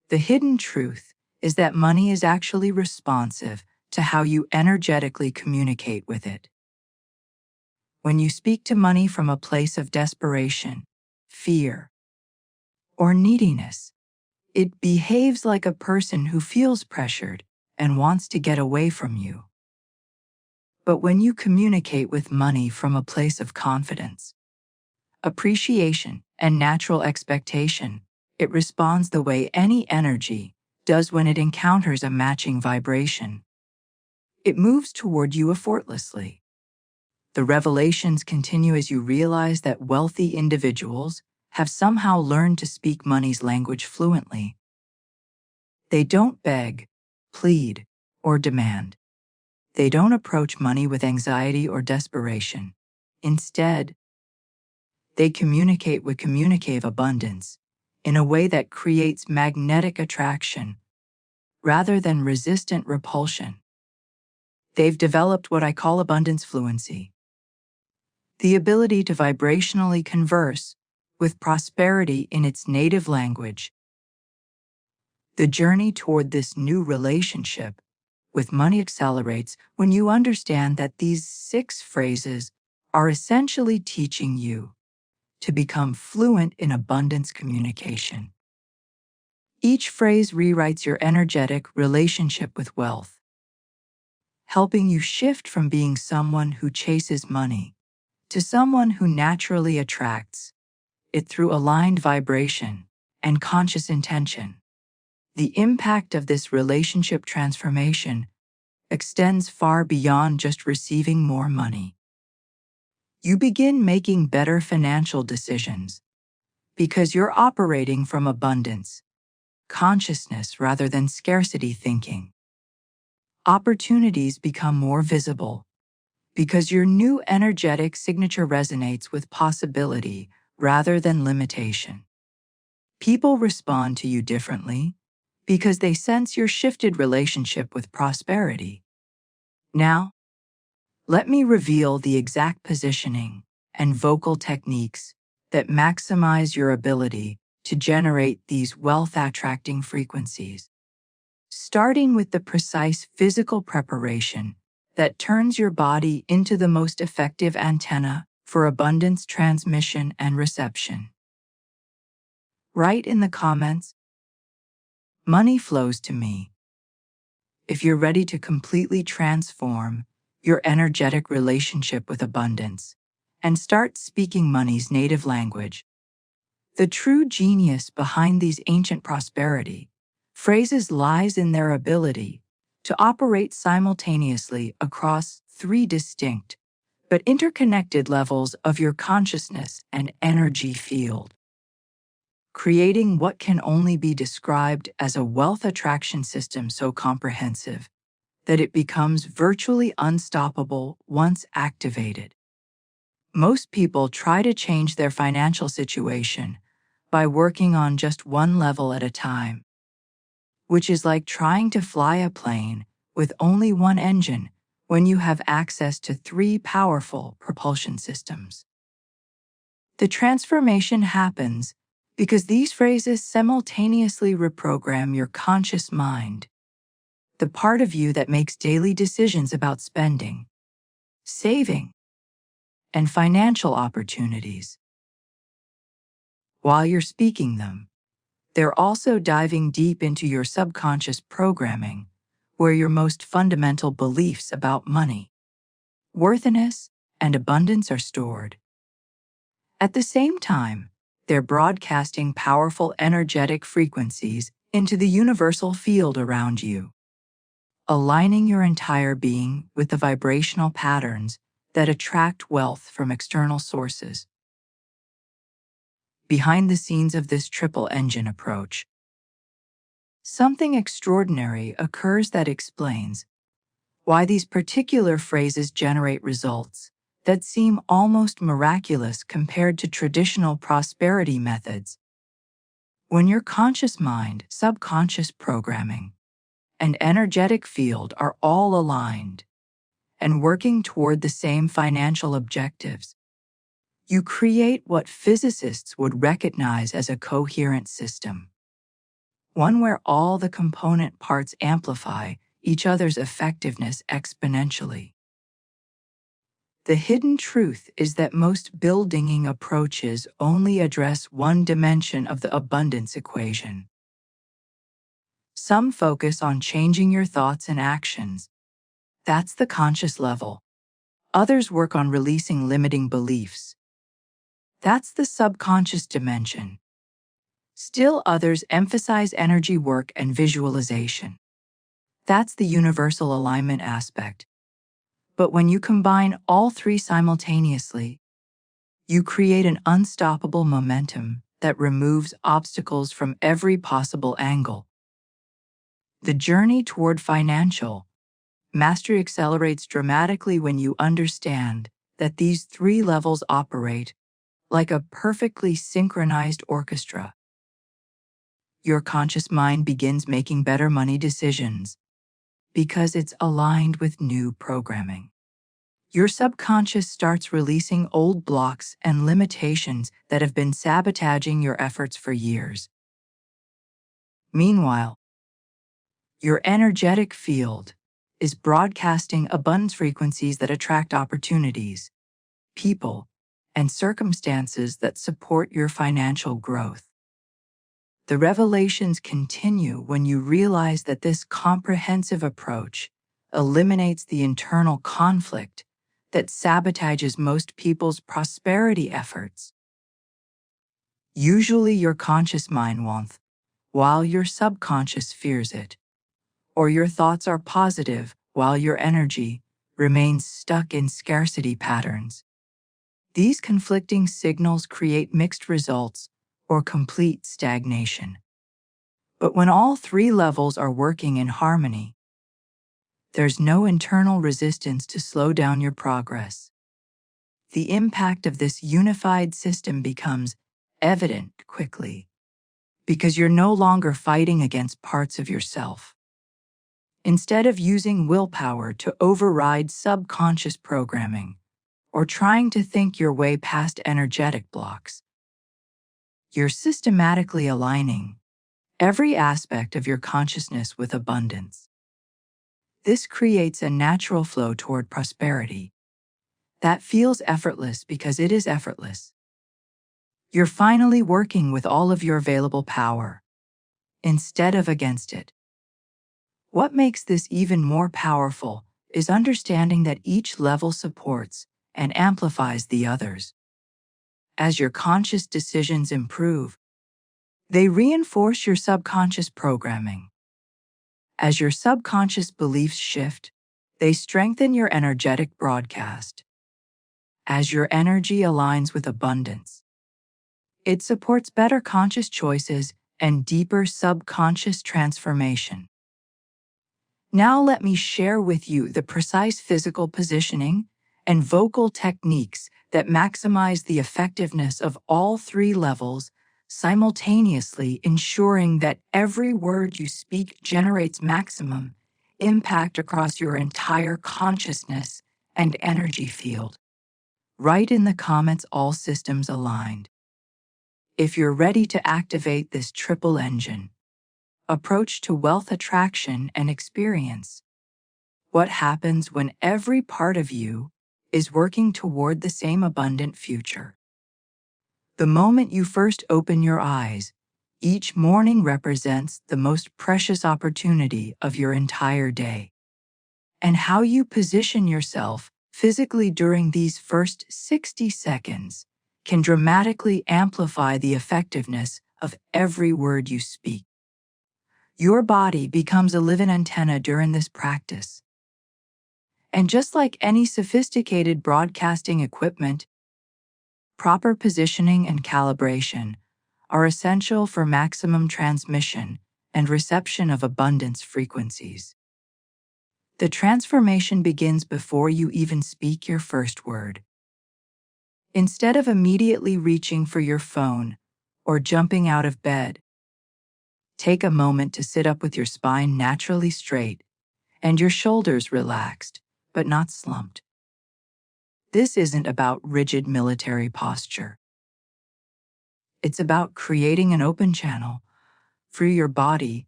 S1: The hidden truth is that money is actually responsive to how you energetically communicate with it. When you speak to money from a place of desperation, fear, or neediness, it behaves like a person who feels pressured and wants to get away from you. But when you communicate with money from a place of confidence, appreciation, and natural expectation, it responds the way any energy does when it encounters a matching vibration. It moves toward you effortlessly. The revelations continue as you realize that wealthy individuals have somehow learned to speak money's language fluently. They don't beg, plead, or demand. They don't approach money with anxiety or desperation. Instead, they communicate with communicative abundance in a way that creates magnetic attraction rather than resistant repulsion. They've developed what I call abundance fluency, the ability to vibrationally converse with prosperity in its native language. The journey toward this new relationship with money accelerates when you understand that these 6 phrases are essentially teaching you to become fluent in abundance communication. Each phrase rewrites your energetic relationship with wealth, helping you shift from being someone who chases money to someone who naturally attracts it through aligned vibration and conscious intention. The impact of this relationship transformation extends far beyond just receiving more money. You begin making better financial decisions because you're operating from abundance, consciousness rather than scarcity thinking. Opportunities become more visible because your new energetic signature resonates with possibility rather than limitation. People respond to you differently because they sense your shifted relationship with prosperity. Now, let me reveal the exact positioning and vocal techniques that maximize your ability to generate these wealth-attracting frequencies. Starting with the precise physical preparation that turns your body into the most effective antenna for abundance transmission and reception. Write in the comments, "Money flows to me," if you're ready to completely transform your energetic relationship with abundance and start speaking money's native language. The true genius behind these ancient prosperity phrases lies in their ability to operate simultaneously across 3 distinct but interconnected levels of your consciousness and energy field, creating what can only be described as a wealth attraction system so comprehensive that it becomes virtually unstoppable once activated. Most people try to change their financial situation by working on just one level at a time, which is like trying to fly a plane with only one engine when you have access to 3 powerful propulsion systems. The transformation happens because these phrases simultaneously reprogram your conscious mind, the part of you that makes daily decisions about spending, saving, and financial opportunities. While you're speaking them, they're also diving deep into your subconscious programming, where your most fundamental beliefs about money, worthiness, and abundance are stored. At the same time, they're broadcasting powerful energetic frequencies into the universal field around you, aligning your entire being with the vibrational patterns that attract wealth from external sources. Behind the scenes of this triple engine approach, something extraordinary occurs that explains why these particular phrases generate results that seem almost miraculous compared to traditional prosperity methods. When your conscious mind, subconscious programming, and energetic field are all aligned and working toward the same financial objectives, you create what physicists would recognize as a coherent system, one where all the component parts amplify each other's effectiveness exponentially. The hidden truth is that most building approaches only address one dimension of the abundance equation. Some focus on changing your thoughts and actions. That's the conscious level. Others work on releasing limiting beliefs. That's the subconscious dimension. Still others emphasize energy work and visualization. That's the universal alignment aspect. But when you combine all three simultaneously, you create an unstoppable momentum that removes obstacles from every possible angle. The journey toward financial mastery accelerates dramatically when you understand that these three levels operate like a perfectly synchronized orchestra. Your conscious mind begins making better money decisions because it's aligned with new programming. Your subconscious starts releasing old blocks and limitations that have been sabotaging your efforts for years. Meanwhile, your energetic field is broadcasting abundance frequencies that attract opportunities, people, and circumstances that support your financial growth. The revelations continue when you realize that this comprehensive approach eliminates the internal conflict that sabotages most people's prosperity efforts. Usually your conscious mind wants, while your subconscious fears it, or your thoughts are positive while your energy remains stuck in scarcity patterns. These conflicting signals create mixed results or complete stagnation. But when all three levels are working in harmony, there's no internal resistance to slow down your progress. The impact of this unified system becomes evident quickly because you're no longer fighting against parts of yourself. Instead of using willpower to override subconscious programming or trying to think your way past energetic blocks, you're systematically aligning every aspect of your consciousness with abundance. This creates a natural flow toward prosperity that feels effortless because it is effortless. You're finally working with all of your available power instead of against it. What makes this even more powerful is understanding that each level supports and amplifies the others. As your conscious decisions improve, they reinforce your subconscious programming. As your subconscious beliefs shift, they strengthen your energetic broadcast. As your energy aligns with abundance, it supports better conscious choices and deeper subconscious transformation. Now let me share with you the precise physical positioning and vocal techniques that maximize the effectiveness of all three levels, simultaneously ensuring that every word you speak generates maximum impact across your entire consciousness and energy field. Write in the comments all systems aligned. If you're ready to activate this triple engine approach to wealth attraction and experience, what happens when every part of you is working toward the same abundant future? The moment you first open your eyes, each morning represents the most precious opportunity of your entire day. And how you position yourself physically during these first 60 seconds can dramatically amplify the effectiveness of every word you speak. Your body becomes a living antenna during this practice. And just like any sophisticated broadcasting equipment, proper positioning and calibration are essential for maximum transmission and reception of abundance frequencies. The transformation begins before you even speak your first word. Instead of immediately reaching for your phone or jumping out of bed, take a moment to sit up with your spine naturally straight and your shoulders relaxed, but not slumped. This isn't about rigid military posture. It's about creating an open channel through your body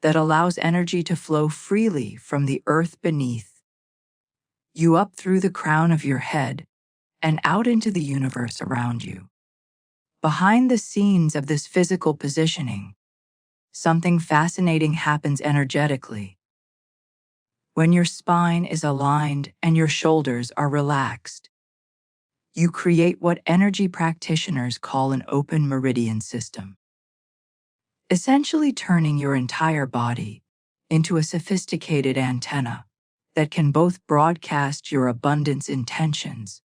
S1: that allows energy to flow freely from the earth beneath you up through the crown of your head and out into the universe around you. Behind the scenes of this physical positioning, something fascinating happens energetically. When your spine is aligned and your shoulders are relaxed, you create what energy practitioners call an open meridian system, essentially turning your entire body into a sophisticated antenna that can both broadcast your abundance intentions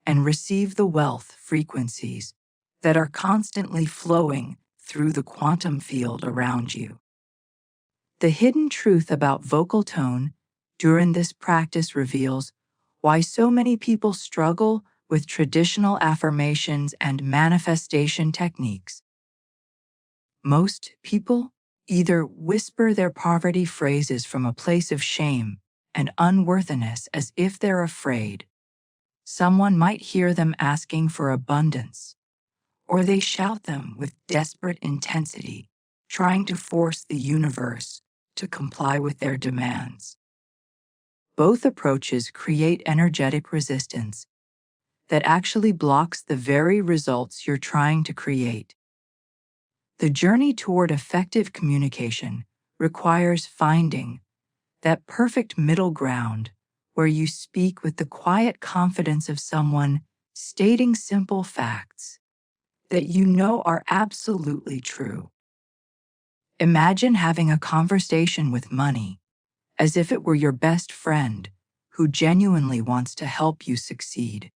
S1: and receive the wealth frequencies that are constantly flowing through the quantum field around you. The hidden truth about vocal tone during this practice reveals why so many people struggle with traditional affirmations and manifestation techniques. Most people either whisper their poverty phrases from a place of shame and unworthiness as if they're afraid someone might hear them asking for abundance, or they shout them with desperate intensity, trying to force the universe to comply with their demands. Both approaches create energetic resistance that actually blocks the very results you're trying to create. The journey toward effective communication requires finding that perfect middle ground where you speak with the quiet confidence of someone stating simple facts that you know are absolutely true. Imagine having a conversation with money as if it were your best friend who genuinely wants to help you succeed.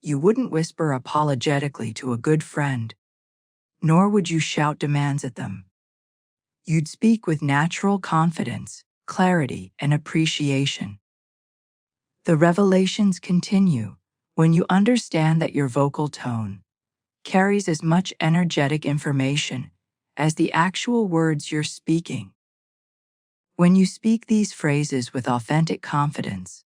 S1: You wouldn't whisper apologetically to a good friend, nor would you shout demands at them. You'd speak with natural confidence, clarity, and appreciation. The revelations continue when you understand that your vocal tone carries as much energetic information as the actual words you're speaking. When you speak these phrases with authentic confidence,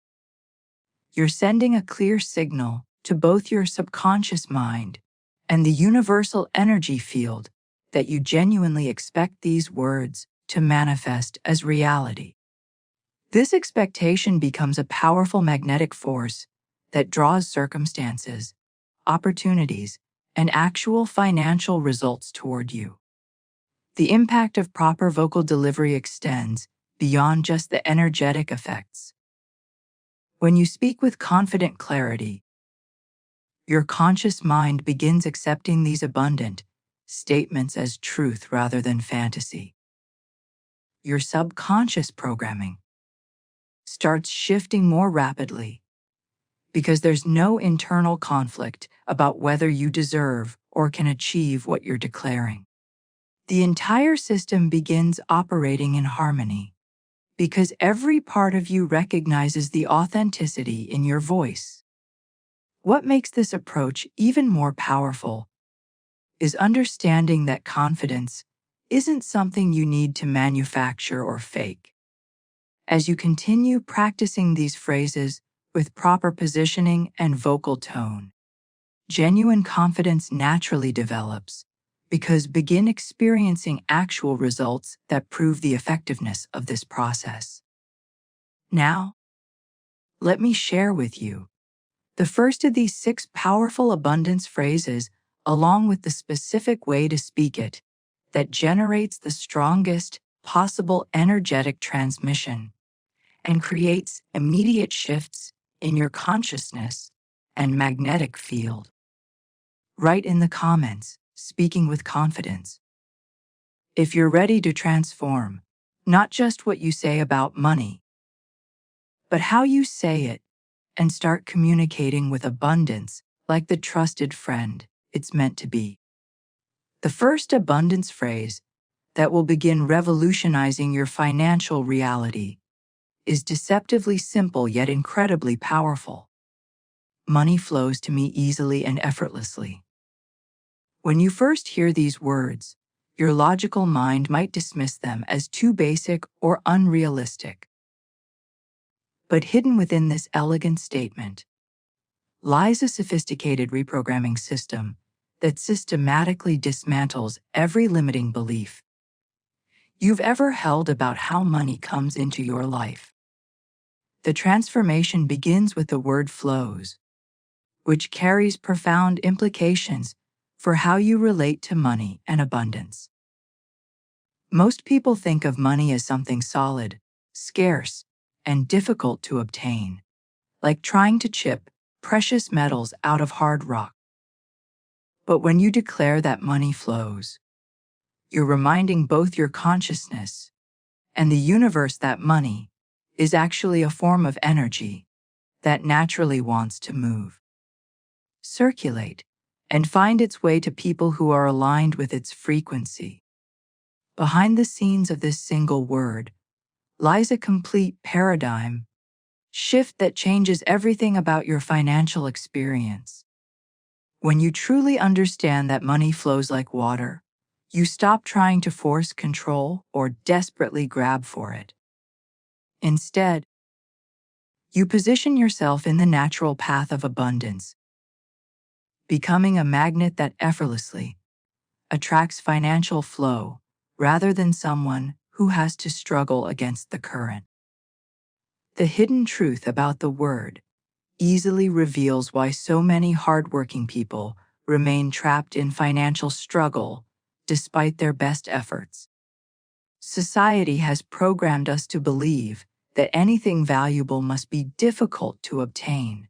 S1: you're sending a clear signal to both your subconscious mind and the universal energy field that you genuinely expect these words to manifest as reality. This expectation becomes a powerful magnetic force that draws circumstances, opportunities, and actual financial results toward you. The impact of proper vocal delivery extends beyond just the energetic effects. When you speak with confident clarity, your conscious mind begins accepting these abundant statements as truth rather than fantasy. Your subconscious programming starts shifting more rapidly because there's no internal conflict about whether you deserve or can achieve what you're declaring. The entire system begins operating in harmony because every part of you recognizes the authenticity in your voice. What makes this approach even more powerful is understanding that confidence isn't something you need to manufacture or fake. As you continue practicing these phrases with proper positioning and vocal tone, genuine confidence naturally develops because begin experiencing actual results that prove the effectiveness of this process. Now, let me share with you the first of these 6 powerful abundance phrases, along with the specific way to speak it, that generates the strongest possible energetic transmission and creates immediate shifts in your consciousness and magnetic field. Write in the comments, speaking with confidence, if you're ready to transform not just what you say about money, but how you say it, and start communicating with abundance like the trusted friend it's meant to be. The first abundance phrase that will begin revolutionizing your financial reality is deceptively simple yet incredibly powerful. Money flows to me easily and effortlessly. When you first hear these words, your logical mind might dismiss them as too basic or unrealistic. But hidden within this elegant statement lies a sophisticated reprogramming system that systematically dismantles every limiting belief you've ever held about how money comes into your life. The transformation begins with the word flows, which carries profound implications for how you relate to money and abundance. Most people think of money as something solid, scarce, and difficult to obtain, like trying to chip precious metals out of hard rock. But when you declare that money flows, you're reminding both your consciousness and the universe that money is actually a form of energy that naturally wants to move, circulate, and find its way to people who are aligned with its frequency. Behind the scenes of this single word lies a complete paradigm shift that changes everything about your financial experience. When you truly understand that money flows like water, you stop trying to force control or desperately grab for it. Instead, you position yourself in the natural path of abundance, becoming a magnet that effortlessly attracts financial flow rather than someone who has to struggle against the current. The hidden truth about the word easily reveals why so many hardworking people remain trapped in financial struggle despite their best efforts. Society has programmed us to believe that anything valuable must be difficult to obtain,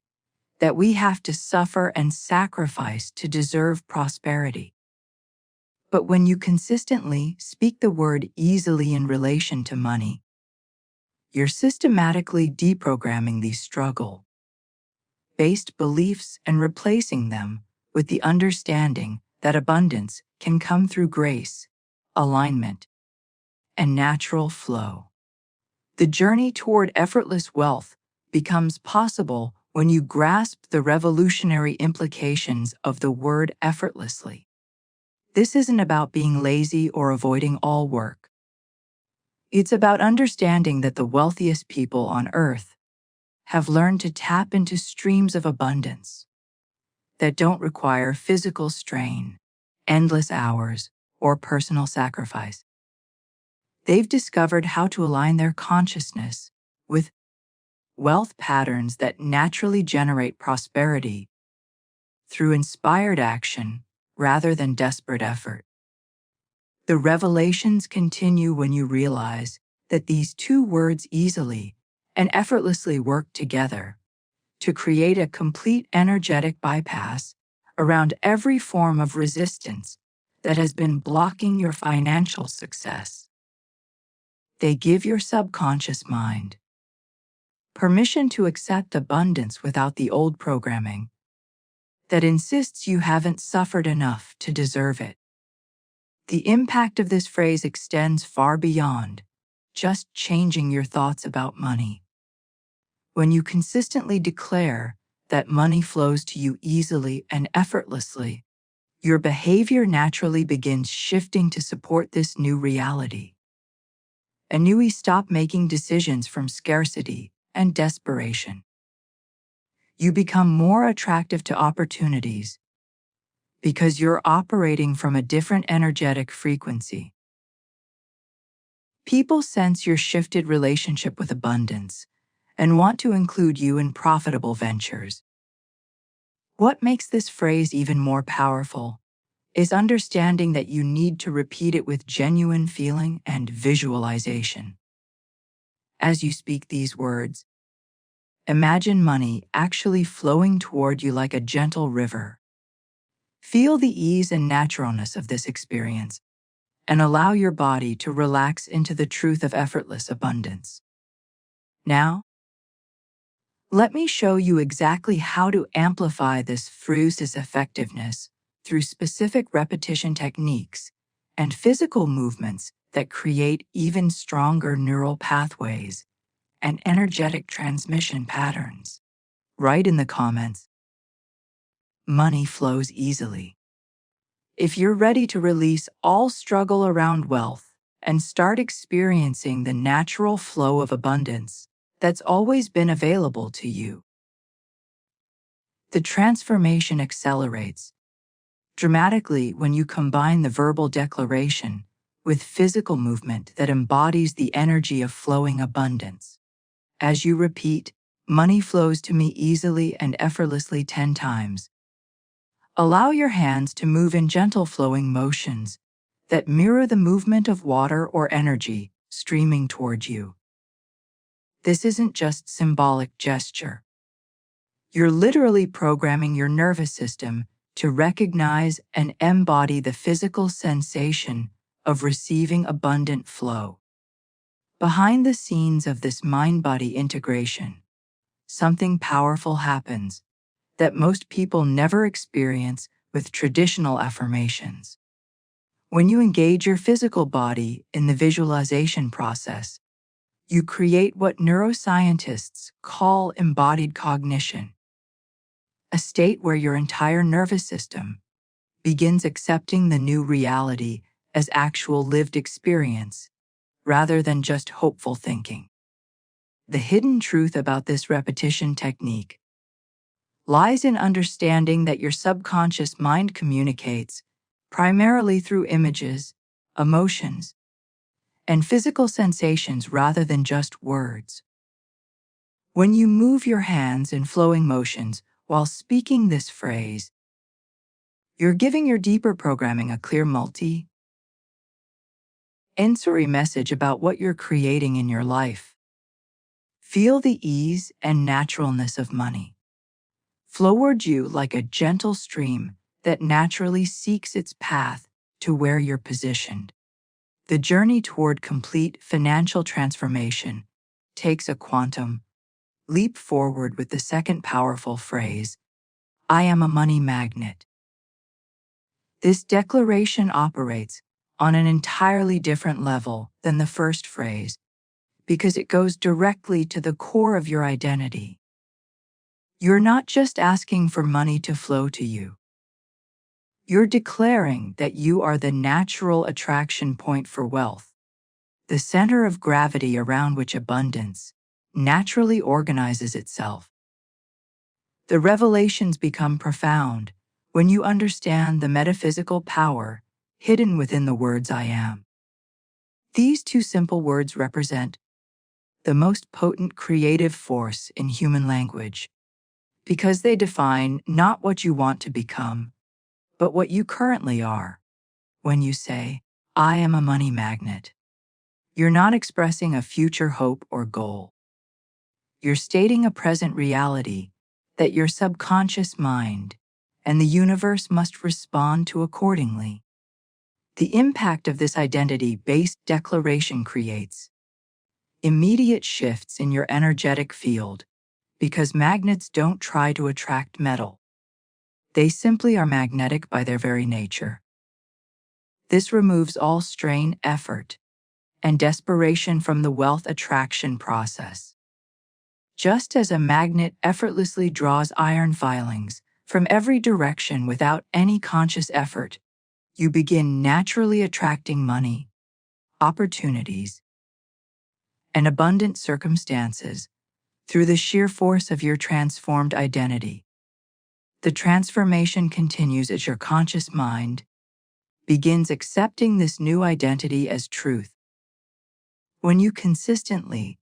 S1: that we have to suffer and sacrifice to deserve prosperity. But when you consistently speak the word easily in relation to money, you're systematically deprogramming these struggle-based beliefs and replacing them with the understanding that abundance can come through grace, alignment, and natural flow. The journey toward effortless wealth becomes possible when you grasp the revolutionary implications of the word effortlessly. This isn't about being lazy or avoiding all work. It's about understanding that the wealthiest people on earth have learned to tap into streams of abundance that don't require physical strain, endless hours, or personal sacrifice. They've discovered how to align their consciousness with wealth patterns that naturally generate prosperity through inspired action rather than desperate effort. The revelations continue when you realize that these two words easily and effortlessly work together to create a complete energetic bypass around every form of resistance that has been blocking your financial success. They give your subconscious mind permission to accept abundance without the old programming that insists you haven't suffered enough to deserve it. The impact of this phrase extends far beyond just changing your thoughts about money. When you consistently declare that money flows to you easily and effortlessly, your behavior naturally begins shifting to support this new reality. And you stop making decisions from scarcity and desperation. You become more attractive to opportunities because you're operating from a different energetic frequency. People sense your shifted relationship with abundance and want to include you in profitable ventures. What makes this phrase even more powerful is understanding that you need to repeat it with genuine feeling and visualization. As you speak these words, imagine money actually flowing toward you like a gentle river. Feel the ease and naturalness of this experience and allow your body to relax into the truth of effortless abundance. Now, let me show you exactly how to amplify this phrase's effectiveness through specific repetition techniques and physical movements that create even stronger neural pathways and energetic transmission patterns. Write in the comments, money flows easily. If you're ready to release all struggle around wealth and start experiencing the natural flow of abundance that's always been available to you. The transformation accelerates dramatically when you combine the verbal declaration with physical movement that embodies the energy of flowing abundance. As you repeat, money flows to me easily and effortlessly 10 times. Allow your hands to move in gentle flowing motions that mirror the movement of water or energy streaming toward you. This isn't just symbolic gesture. You're literally programming your nervous system to recognize and embody the physical sensation of receiving abundant flow. Behind the scenes of this mind-body integration, something powerful happens that most people never experience with traditional affirmations. When you engage your physical body in the visualization process, you create what neuroscientists call embodied cognition, a state where your entire nervous system begins accepting the new reality as actual lived experience rather than just hopeful thinking. The hidden truth about this repetition technique lies in understanding that your subconscious mind communicates primarily through images, emotions, and physical sensations rather than just words. When you move your hands in flowing motions while speaking this phrase, you're giving your deeper programming a clear multi-sensory message about what you're creating in your life. Feel the ease and naturalness of money flow toward you like a gentle stream that naturally seeks its path to where you're positioned. The journey toward complete financial transformation takes a quantum leap forward with the second powerful phrase, I am a money magnet. This declaration operates on an entirely different level than the first phrase because it goes directly to the core of your identity. You're not just asking for money to flow to you. You're declaring that you are the natural attraction point for wealth, the center of gravity around which abundance naturally organizes itself. The revelations become profound when you understand the metaphysical power hidden within the words I am. These two simple words represent the most potent creative force in human language because they define not what you want to become, but what you currently are. When you say, I am a money magnet, you're not expressing a future hope or goal. You're stating a present reality that your subconscious mind and the universe must respond to accordingly. The impact of this identity-based declaration creates immediate shifts in your energetic field because magnets don't try to attract metal. They simply are magnetic by their very nature. This removes all strain, effort, and desperation from the wealth attraction process. Just as a magnet effortlessly draws iron filings from every direction without any conscious effort, you begin naturally attracting money, opportunities, and abundant circumstances through the sheer force of your transformed identity. The transformation continues as your conscious mind begins accepting this new identity as truth. When you consistently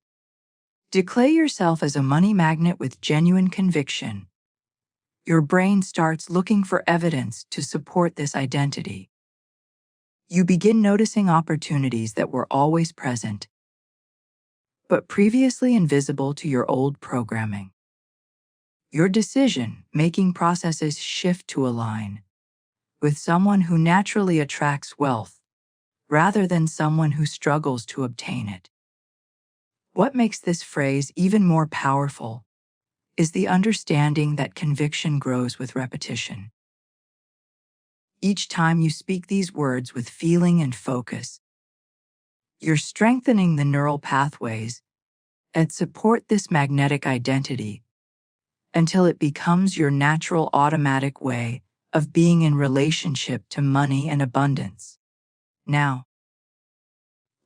S1: declare yourself as a money magnet with genuine conviction, your brain starts looking for evidence to support this identity. You begin noticing opportunities that were always present, but previously invisible to your old programming. Your decision-making processes shift to align with someone who naturally attracts wealth, rather than someone who struggles to obtain it. What makes this phrase even more powerful is the understanding that conviction grows with repetition. Each time you speak these words with feeling and focus, you're strengthening the neural pathways and support this magnetic identity until it becomes your natural automatic way of being in relationship to money and abundance. Now,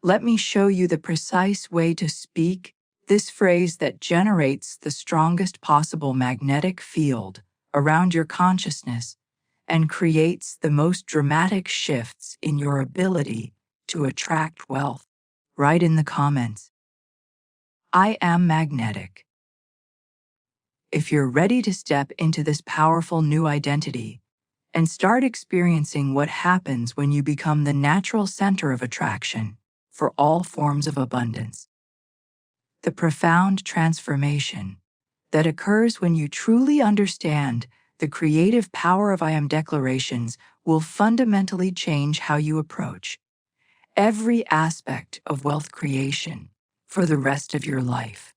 S1: let me show you the precise way to speak this phrase that generates the strongest possible magnetic field around your consciousness and creates the most dramatic shifts in your ability to attract wealth. Write in the comments, "I am magnetic." If you're ready to step into this powerful new identity and start experiencing what happens when you become the natural center of attraction for all forms of abundance. The profound transformation that occurs when you truly understand the creative power of I am declarations will fundamentally change how you approach every aspect of wealth creation for the rest of your life.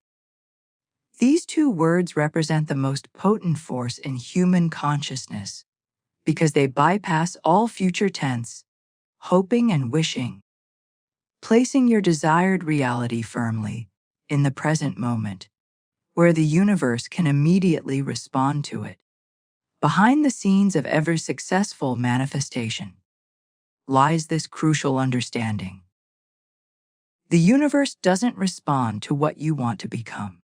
S1: These two words represent the most potent force in human consciousness because they bypass all future tense, hoping and wishing, placing your desired reality firmly in the present moment, where the universe can immediately respond to it. Behind the scenes of every successful manifestation lies this crucial understanding. The universe doesn't respond to what you want to become.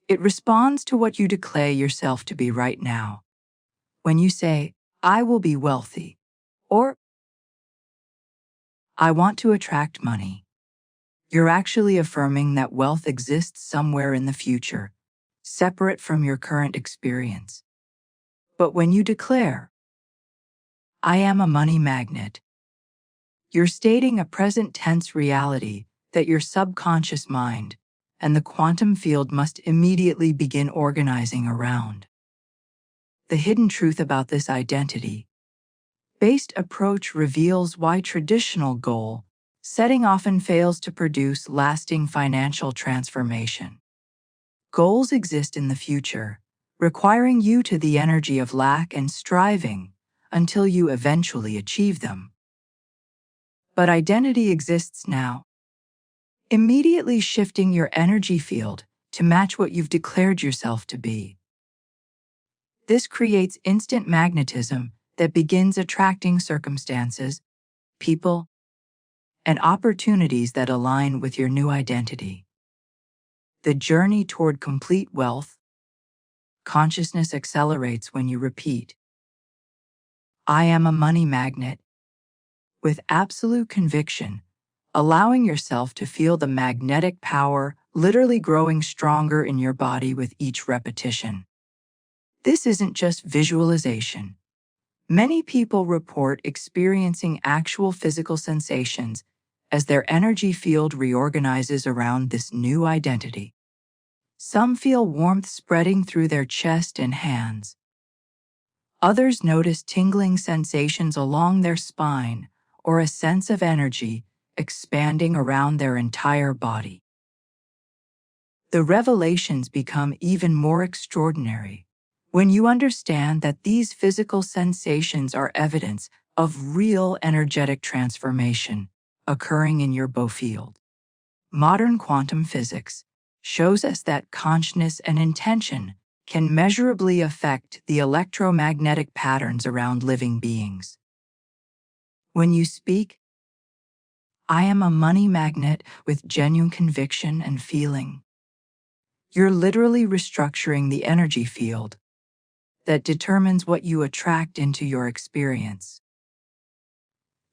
S1: It responds to what you declare yourself to be right now. When you say, "I will be wealthy," or "I want to attract money," you're actually affirming that wealth exists somewhere in the future, separate from your current experience. But when you declare, "I am a money magnet," you're stating a present tense reality that your subconscious mind and the quantum field must immediately begin organizing around. The hidden truth about this identity-based approach reveals why traditional goal setting often fails to produce lasting financial transformation. Goals exist in the future, requiring you to the energy of lack and striving until you eventually achieve them. But identity exists now, immediately shifting your energy field to match what you've declared yourself to be. This creates instant magnetism that begins attracting circumstances, people, and opportunities that align with your new identity. The journey toward complete wealth consciousness accelerates when you repeat, "I am a money magnet," with absolute conviction, allowing yourself to feel the magnetic power literally growing stronger in your body with each repetition. This isn't just visualization. Many people report experiencing actual physical sensations as their energy field reorganizes around this new identity. Some feel warmth spreading through their chest and hands. Others notice tingling sensations along their spine or a sense of energy expanding around their entire body. The revelations become even more extraordinary when you understand that these physical sensations are evidence of real energetic transformation occurring in your biofield. Modern quantum physics shows us that consciousness and intention can measurably affect the electromagnetic patterns around living beings. When you speak, "I am a money magnet," with genuine conviction and feeling, you're literally restructuring the energy field that determines what you attract into your experience.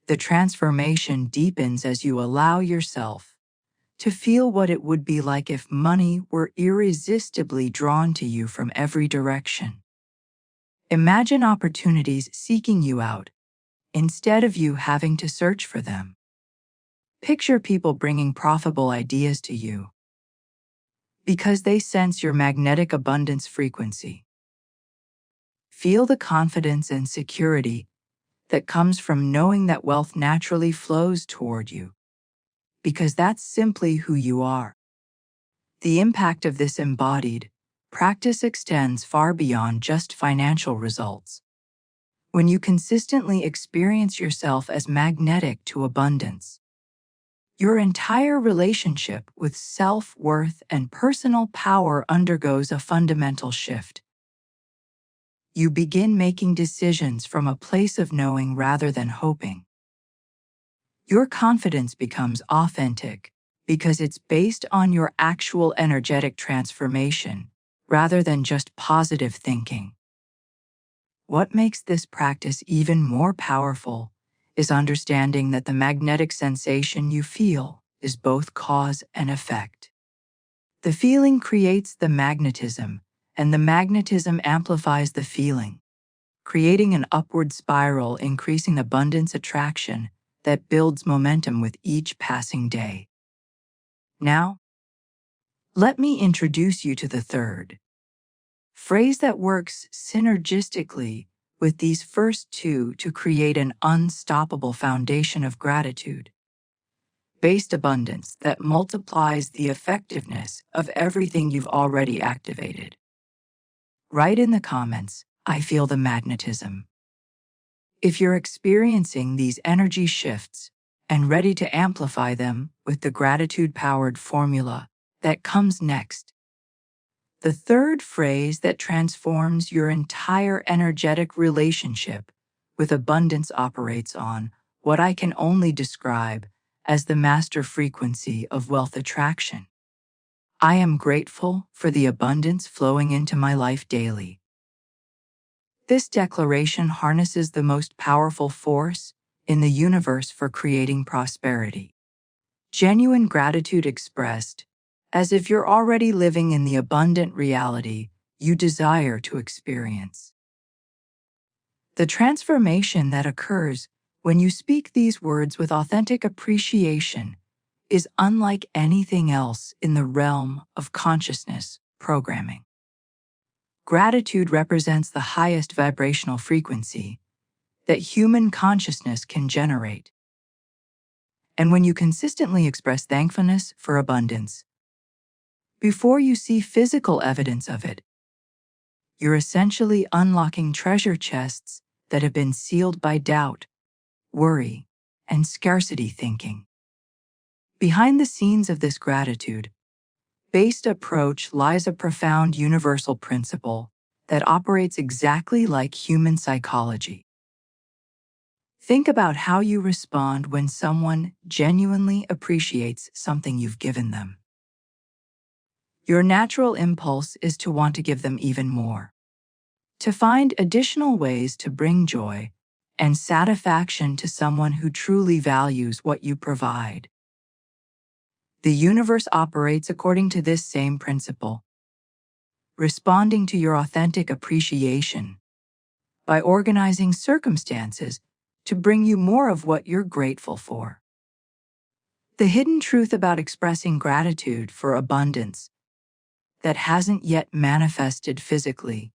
S1: The transformation deepens as you allow yourself to feel what it would be like if money were irresistibly drawn to you from every direction. Imagine opportunities seeking you out instead of you having to search for them. Picture people bringing profitable ideas to you because they sense your magnetic abundance frequency. Feel the confidence and security that comes from knowing that wealth naturally flows toward you, because that's simply who you are. The impact of this embodied practice extends far beyond just financial results. When you consistently experience yourself as magnetic to abundance, Your entire relationship with self-worth and personal power undergoes a fundamental shift. You begin making decisions from a place of knowing rather than hoping. Your confidence becomes authentic because it's based on your actual energetic transformation rather than just positive thinking. What makes this practice even more powerful is understanding that the magnetic sensation you feel is both cause and effect. The feeling creates the magnetism, and the magnetism amplifies the feeling, creating an upward spiral, increasing abundance attraction that builds momentum with each passing day. Now, let me introduce you to the third phrase that works synergistically with these first two to create an unstoppable foundation of gratitude-based abundance that multiplies the effectiveness of everything you've already activated. Write in the comments, "I feel the magnetism," if you're experiencing these energy shifts and ready to amplify them with the gratitude-powered formula that comes next. The third phrase that transforms your entire energetic relationship with abundance operates on what I can only describe as the master frequency of wealth attraction. I am grateful for the abundance flowing into my life daily. This declaration harnesses the most powerful force in the universe for creating prosperity. Genuine gratitude expressed as if you're already living in the abundant reality you desire to experience. The transformation that occurs when you speak these words with authentic appreciation is unlike anything else in the realm of consciousness programming. Gratitude represents the highest vibrational frequency that human consciousness can generate. And when you consistently express thankfulness for abundance, before you see physical evidence of it, you're essentially unlocking treasure chests that have been sealed by doubt, worry, and scarcity thinking. Behind the scenes of this gratitude-based approach lies a profound universal principle that operates exactly like human psychology. Think about how you respond when someone genuinely appreciates something you've given them. Your natural impulse is to want to give them even more, to find additional ways to bring joy and satisfaction to someone who truly values what you provide. The universe operates according to this same principle, responding to your authentic appreciation by organizing circumstances to bring you more of what you're grateful for. The hidden truth about expressing gratitude for abundance that hasn't yet manifested physically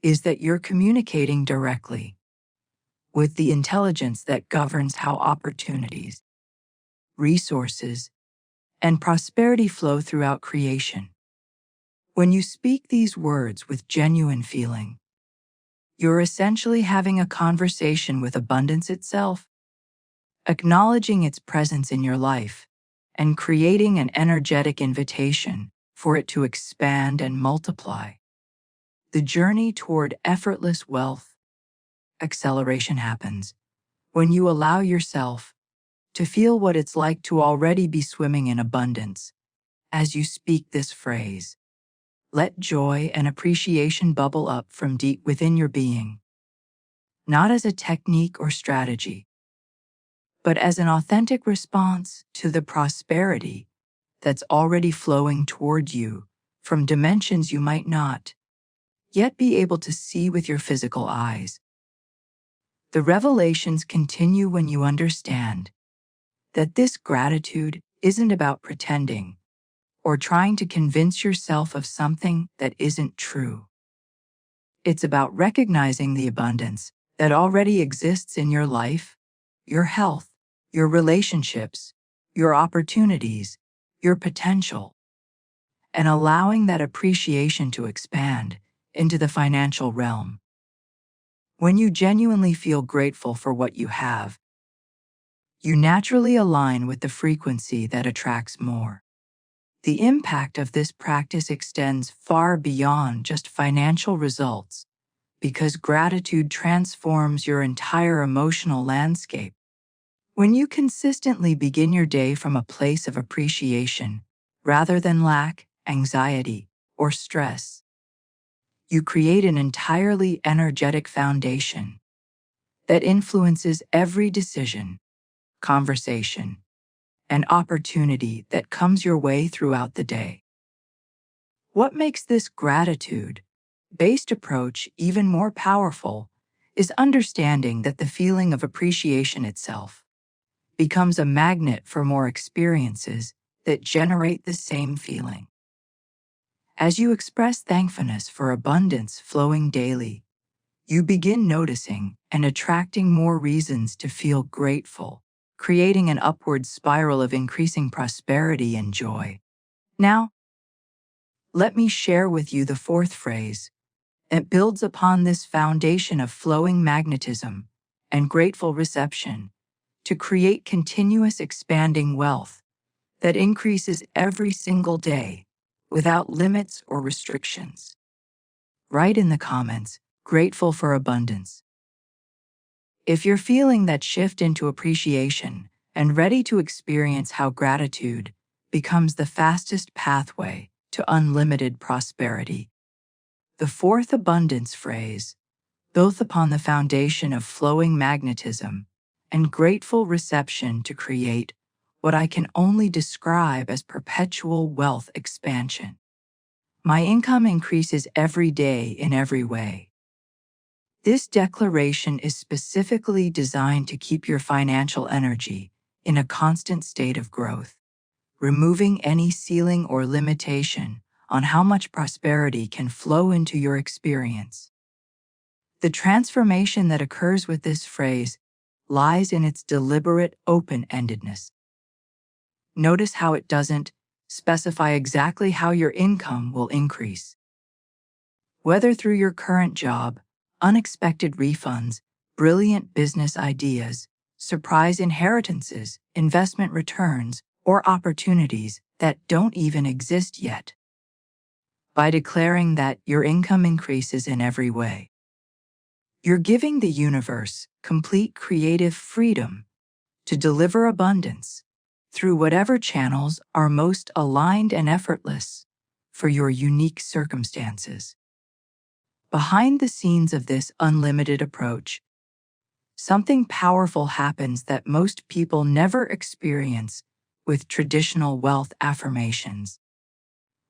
S1: is that you're communicating directly with the intelligence that governs how opportunities, resources, and prosperity flow throughout creation. When you speak these words with genuine feeling, you're essentially having a conversation with abundance itself, acknowledging its presence in your life and creating an energetic invitation for it to expand and multiply. The journey toward effortless wealth acceleration happens when you allow yourself to feel what it's like to already be swimming in abundance. As you speak this phrase, let joy and appreciation bubble up from deep within your being, not as a technique or strategy, but as an authentic response to the prosperity that's already flowing toward you from dimensions you might not yet be able to see with your physical eyes. The revelations continue when you understand that this gratitude isn't about pretending or trying to convince yourself of something that isn't true. It's about recognizing the abundance that already exists in your life, your health, your relationships, your opportunities, your potential, and allowing that appreciation to expand into the financial realm. When you genuinely feel grateful for what you have, You naturally align with the frequency that attracts more. The impact of this practice extends far beyond just financial results because gratitude transforms your entire emotional landscape. When you consistently begin your day from a place of appreciation rather than lack, anxiety, or stress, you create an entirely energetic foundation that influences every decision, conversation, and opportunity that comes your way throughout the day. What makes this gratitude-based approach even more powerful is understanding that the feeling of appreciation itself becomes a magnet for more experiences that generate the same feeling. As you express thankfulness for abundance flowing daily, you begin noticing and attracting more reasons to feel grateful, creating an upward spiral of increasing prosperity and joy. Now, let me share with you the fourth phrase that builds upon this foundation of flowing magnetism and grateful reception to create continuous expanding wealth that increases every single day without limits or restrictions. Write in the comments, grateful for abundance. If you're feeling that shift into appreciation and ready to experience how gratitude becomes the fastest pathway to unlimited prosperity. The fourth abundance phrase, built upon the foundation of flowing magnetism and grateful reception to create what I can only describe as perpetual wealth expansion. My income increases every day in every way. This declaration is specifically designed to keep your financial energy in a constant state of growth, removing any ceiling or limitation on how much prosperity can flow into your experience. The transformation that occurs with this phrase lies in its deliberate open-endedness. Notice how it doesn't specify exactly how your income will increase. Whether through your current job, unexpected refunds, brilliant business ideas, surprise inheritances, investment returns, or opportunities that don't even exist yet. By declaring that your income increases in every way, you're giving the universe complete creative freedom to deliver abundance through whatever channels are most aligned and effortless for your unique circumstances. Behind the scenes of this unlimited approach, something powerful happens that most people never experience with traditional wealth affirmations.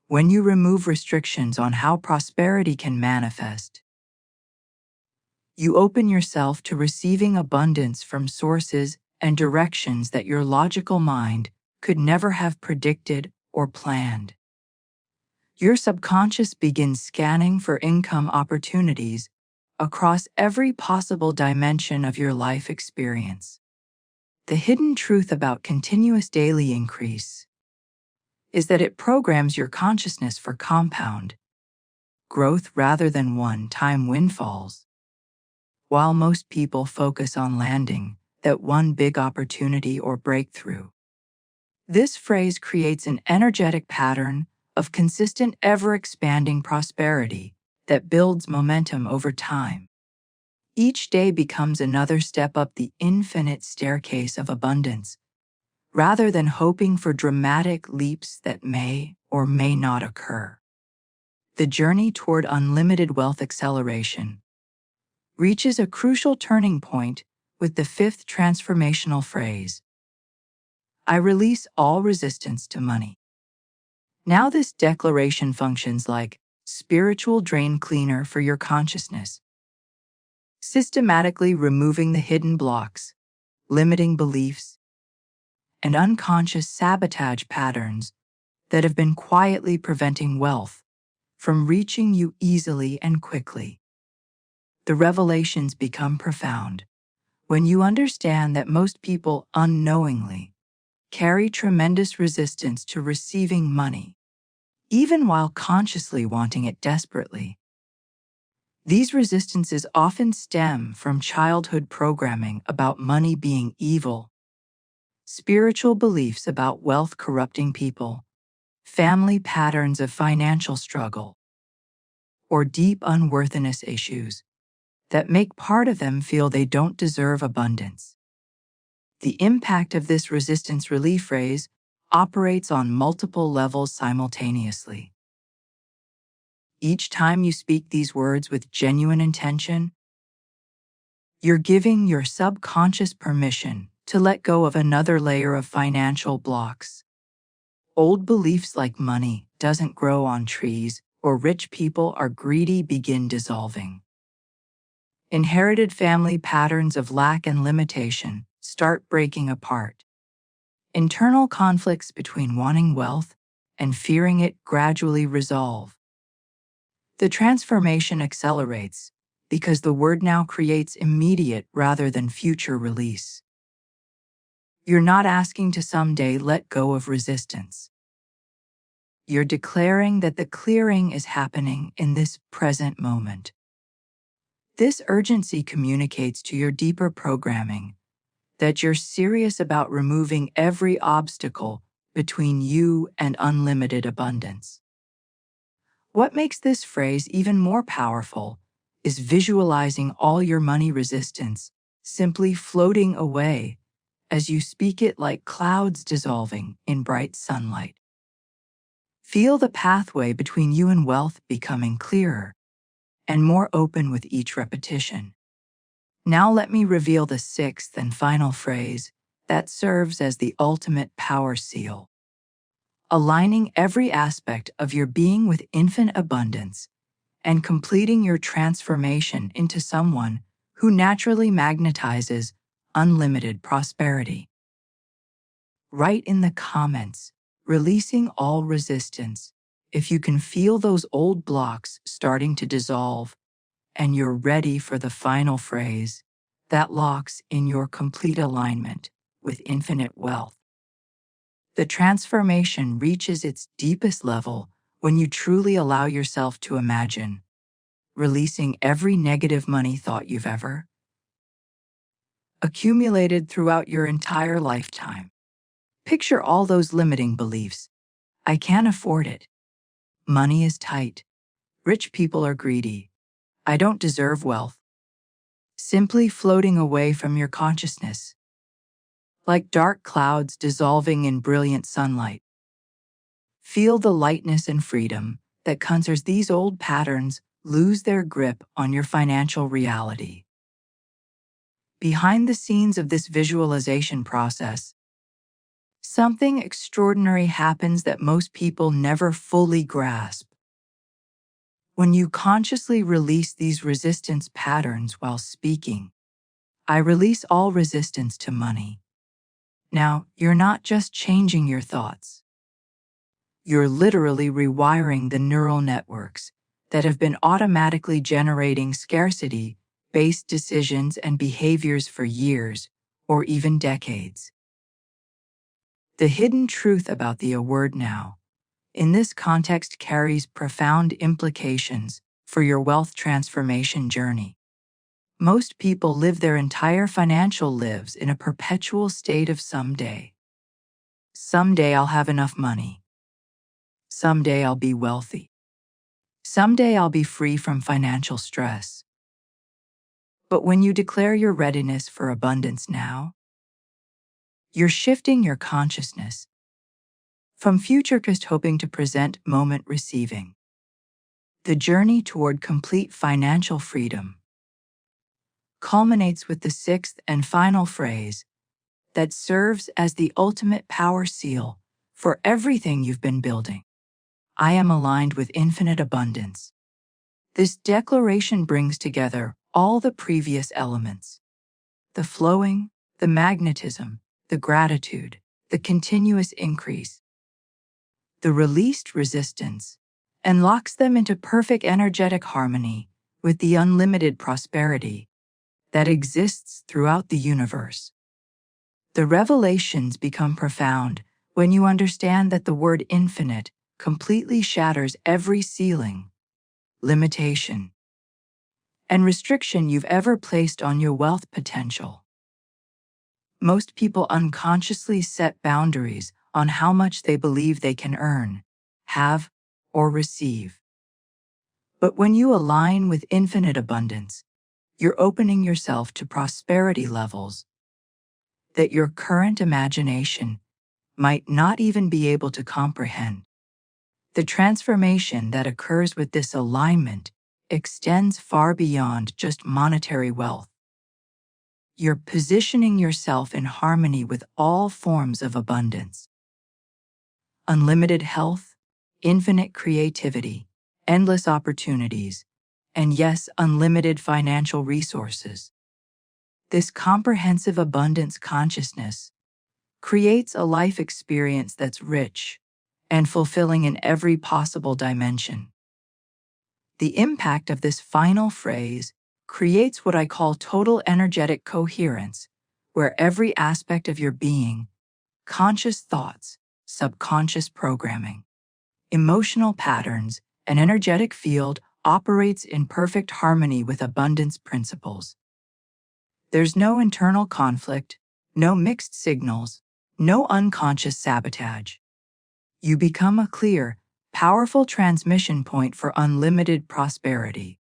S1: When you remove restrictions on how prosperity can manifest, you open yourself to receiving abundance from sources and directions that your logical mind could never have predicted or planned. Your subconscious begins scanning for income opportunities across every possible dimension of your life experience. The hidden truth about continuous daily increase is that it programs your consciousness for compound growth rather than one-time windfalls. While most people focus on landing that one big opportunity or breakthrough, this phrase creates an energetic pattern of consistent, ever-expanding prosperity that builds momentum over time. Each day becomes another step up the infinite staircase of abundance, rather than hoping for dramatic leaps that may or may not occur. The journey toward unlimited wealth acceleration reaches a crucial turning point with the fifth transformational phrase, I release all resistance to money. Now this declaration functions like spiritual drain cleaner for your consciousness, systematically removing the hidden blocks, limiting beliefs, and unconscious sabotage patterns that have been quietly preventing wealth from reaching you easily and quickly. The revelations become profound when you understand that most people unknowingly carry tremendous resistance to receiving money, even while consciously wanting it desperately. These resistances often stem from childhood programming about money being evil, spiritual beliefs about wealth corrupting people, family patterns of financial struggle, or deep unworthiness issues that make part of them feel they don't deserve abundance. The impact of this resistance relief phrase operates on multiple levels simultaneously. Each time you speak these words with genuine intention, you're giving your subconscious permission to let go of another layer of financial blocks. Old beliefs like money doesn't grow on trees or rich people are greedy begin dissolving. Inherited family patterns of lack and limitation start breaking apart. Internal conflicts between wanting wealth and fearing it gradually resolve. The transformation accelerates because the word now creates immediate rather than future release. You're not asking to someday let go of resistance. You're declaring that the clearing is happening in this present moment. This urgency communicates to your deeper programming that you're serious about removing every obstacle between you and unlimited abundance. What makes this phrase even more powerful is visualizing all your money resistance simply floating away as you speak it like clouds dissolving in bright sunlight. Feel the pathway between you and wealth becoming clearer and more open with each repetition. Now let me reveal the sixth and final phrase that serves as the ultimate power seal. Aligning every aspect of your being with infinite abundance and completing your transformation into someone who naturally magnetizes unlimited prosperity. Write in the comments, releasing all resistance, if you can feel those old blocks starting to dissolve and you're ready for the final phrase that locks in your complete alignment with infinite wealth. The transformation reaches its deepest level when you truly allow yourself to imagine releasing every negative money thought you've ever accumulated throughout your entire lifetime. Picture all those limiting beliefs. I can't afford it. Money is tight. Rich people are greedy. I don't deserve wealth. Simply floating away from your consciousness, like dark clouds dissolving in brilliant sunlight. Feel the lightness and freedom that comes as these old patterns lose their grip on your financial reality. Behind the scenes of this visualization process, something extraordinary happens that most people never fully grasp. When you consciously release these resistance patterns while speaking, I release all resistance to money. Now, you're not just changing your thoughts. You're literally rewiring the neural networks that have been automatically generating scarcity-based decisions and behaviors for years or even decades. The hidden truth about the word now, in this context, carries profound implications for your wealth transformation journey. Most people live their entire financial lives in a perpetual state of someday. Someday I'll have enough money. Someday I'll be wealthy. Someday I'll be free from financial stress. But when you declare your readiness for abundance now, you're shifting your consciousness from future-focused hoping to present moment receiving. The journey toward complete financial freedom culminates with the sixth and final phrase that serves as the ultimate power seal for everything you've been building. I am aligned with infinite abundance. This declaration brings together all the previous elements: the flowing, the magnetism, the gratitude, the continuous increase, the released resistance, and locks them into perfect energetic harmony with the unlimited prosperity that exists throughout the universe. The revelations become profound when you understand that the word infinite completely shatters every ceiling, limitation, and restriction you've ever placed on your wealth potential. Most people unconsciously set boundaries on how much they believe they can earn, have, or receive. But when you align with infinite abundance, you're opening yourself to prosperity levels that your current imagination might not even be able to comprehend. The transformation that occurs with this alignment extends far beyond just monetary wealth. You're positioning yourself in harmony with all forms of abundance. Unlimited health, infinite creativity, endless opportunities, and yes, unlimited financial resources. This comprehensive abundance consciousness creates a life experience that's rich and fulfilling in every possible dimension. The impact of this final phrase creates what I call total energetic coherence, where every aspect of your being, conscious thoughts, subconscious programming, emotional patterns, and energetic field operates in perfect harmony with abundance principles. There's no internal conflict, no mixed signals, no unconscious sabotage. You become a clear, powerful transmission point for unlimited prosperity.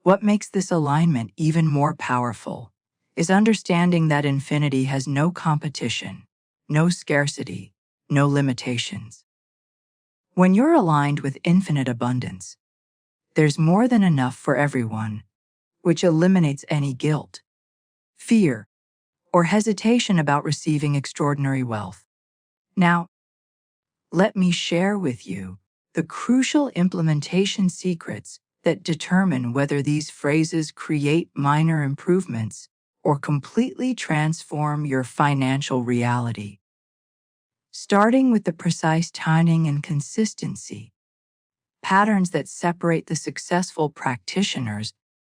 S1: What makes this alignment even more powerful is understanding that infinity has no competition, no scarcity, no limitations. When you're aligned with infinite abundance, there's more than enough for everyone, which eliminates any guilt, fear, or hesitation about receiving extraordinary wealth. Now, let me share with you the crucial implementation secrets that determine whether these phrases create minor improvements or completely transform your financial reality. Starting with the precise timing and consistency, patterns that separate the successful practitioners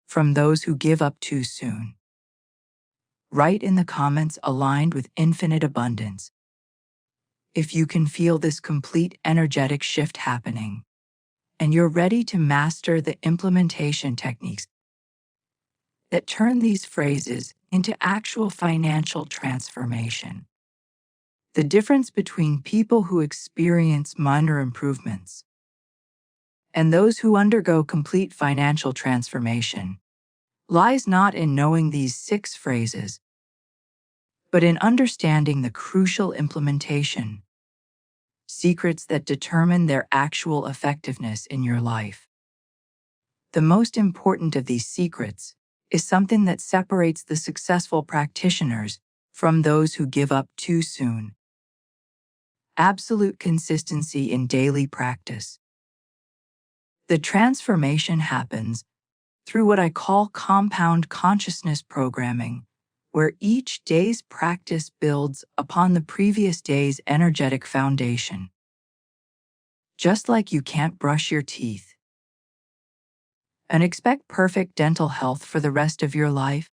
S1: from those who give up too soon. Write in the comments aligned with infinite abundance if you can feel this complete energetic shift happening, and you're ready to master the implementation techniques that turn these phrases into actual financial transformation. The difference between people who experience minor improvements and those who undergo complete financial transformation lies not in knowing these 6 phrases, but in understanding the crucial implementation secrets that determine their actual effectiveness in your life. The most important of these secrets is something that separates the successful practitioners from those who give up too soon. Absolute consistency in daily practice. The transformation happens through what I call compound consciousness programming, where each day's practice builds upon the previous day's energetic foundation. Just like you can't brush your teeth and expect perfect dental health for the rest of your life,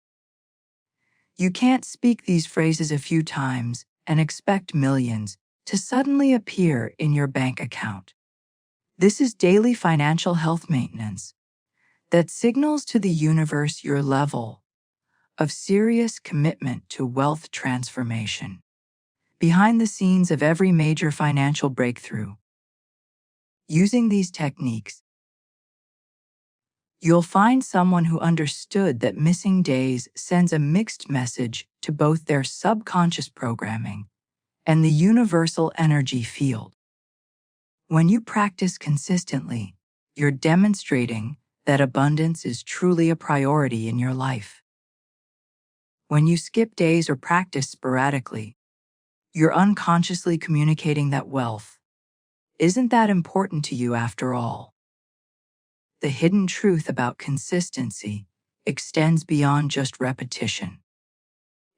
S1: you can't speak these phrases a few times and expect millions to suddenly appear in your bank account. This is daily financial health maintenance that signals to the universe your level of serious commitment to wealth transformation. Behind the scenes of every major financial breakthrough, using these techniques, you'll find someone who understood that missing days sends a mixed message to both their subconscious programming and the universal energy field. When you practice consistently, you're demonstrating that abundance is truly a priority in your life. When you skip days or practice sporadically, you're unconsciously communicating that wealth isn't that important to you after all. The hidden truth about consistency extends beyond just repetition.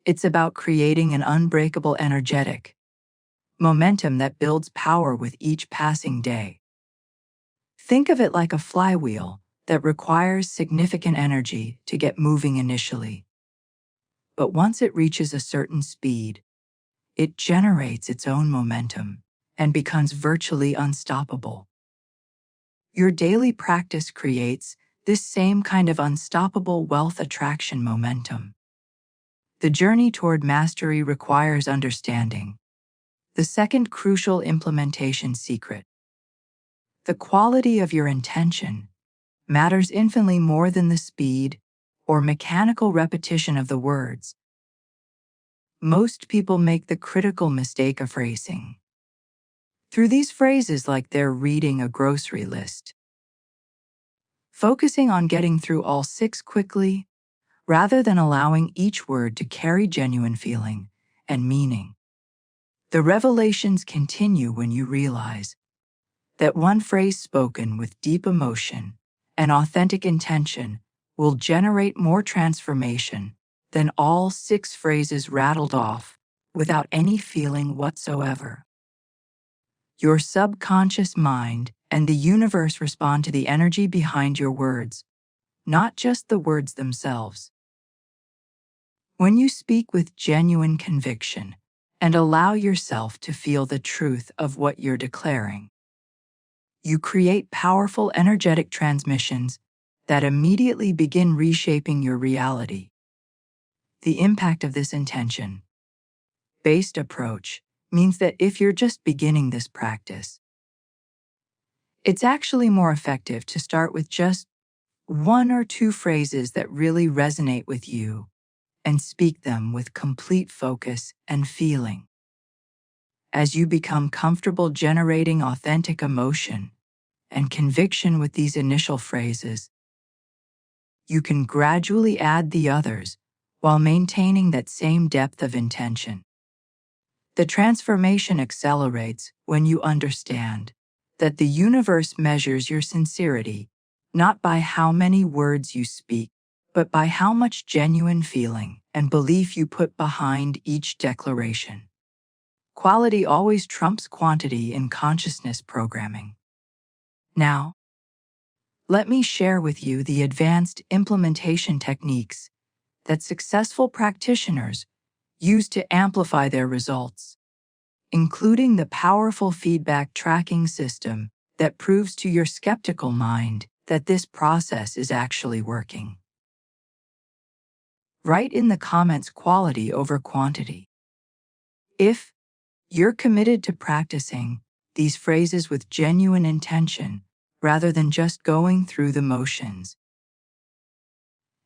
S1: It's about creating an unbreakable energetic momentum that builds power with each passing day. Think of it like a flywheel that requires significant energy to get moving initially. But once it reaches a certain speed, it generates its own momentum and becomes virtually unstoppable. Your daily practice creates this same kind of unstoppable wealth attraction momentum. The journey toward mastery requires understanding. The second crucial implementation secret. The quality of your intention matters infinitely more than the speed or mechanical repetition of the words. Most people make the critical mistake of racing through these phrases like they're reading a grocery list, focusing on getting through all 6 quickly rather than allowing each word to carry genuine feeling and meaning. The revelations continue when you realize that one phrase spoken with deep emotion and authentic intention will generate more transformation than all 6 phrases rattled off without any feeling whatsoever. Your subconscious mind and the universe respond to the energy behind your words, not just the words themselves. When you speak with genuine conviction and allow yourself to feel the truth of what you're declaring, you create powerful energetic transmissions that immediately begin reshaping your reality. The impact of this intention-based approach means that if you're just beginning this practice, it's actually more effective to start with just 1 or 2 phrases that really resonate with you and speak them with complete focus and feeling. As you become comfortable generating authentic emotion and conviction with these initial phrases, you can gradually add the others while maintaining that same depth of intention. The transformation accelerates when you understand that the universe measures your sincerity not by how many words you speak, but by how much genuine feeling and belief you put behind each declaration. Quality always trumps quantity in consciousness programming. Now, let me share with you the advanced implementation techniques that successful practitioners use to amplify their results, including the powerful feedback tracking system that proves to your skeptical mind that this process is actually working. Write in the comments quality over quantity. If you're committed to practicing these phrases with genuine intention rather than just going through the motions,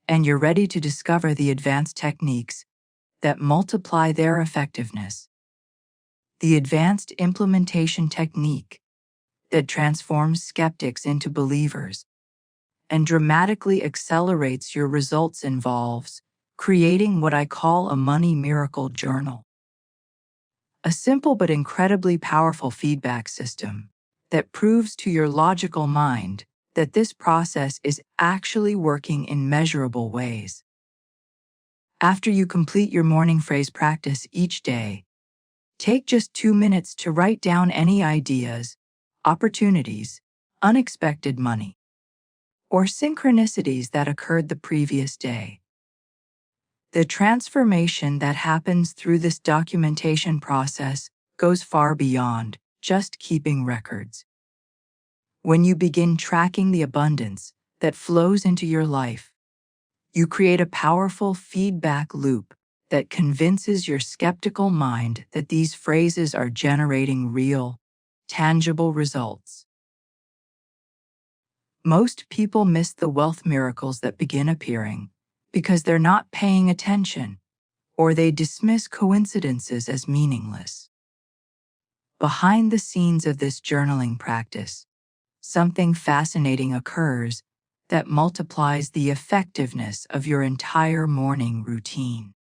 S1: and you're ready to discover the advanced techniques that multiply their effectiveness, the advanced implementation technique that transforms skeptics into believers and dramatically accelerates your results involves creating what I call a money miracle journal. A simple but incredibly powerful feedback system that proves to your logical mind that this process is actually working in measurable ways. After you complete your morning phrase practice each day, take just 2 minutes to write down any ideas, opportunities, unexpected money, or synchronicities that occurred the previous day. The transformation that happens through this documentation process goes far beyond just keeping records. When you begin tracking the abundance that flows into your life, you create a powerful feedback loop that convinces your skeptical mind that these phrases are generating real, tangible results. Most people miss the wealth miracles that begin appearing because they're not paying attention, or they dismiss coincidences as meaningless. Behind the scenes of this journaling practice, something fascinating occurs that multiplies the effectiveness of your entire morning routine.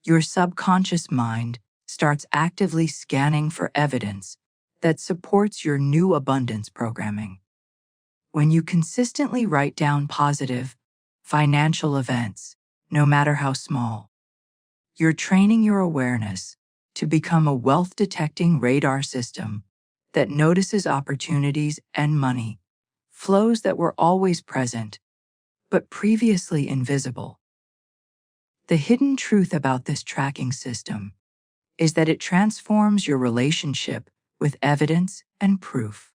S1: Your subconscious mind starts actively scanning for evidence that supports your new abundance programming. When you consistently write down positive, financial events, no matter how small, you're training your awareness to become a wealth-detecting radar system that notices opportunities and money flows that were always present, but previously invisible. The hidden truth about this tracking system is that it transforms your relationship with evidence and proof.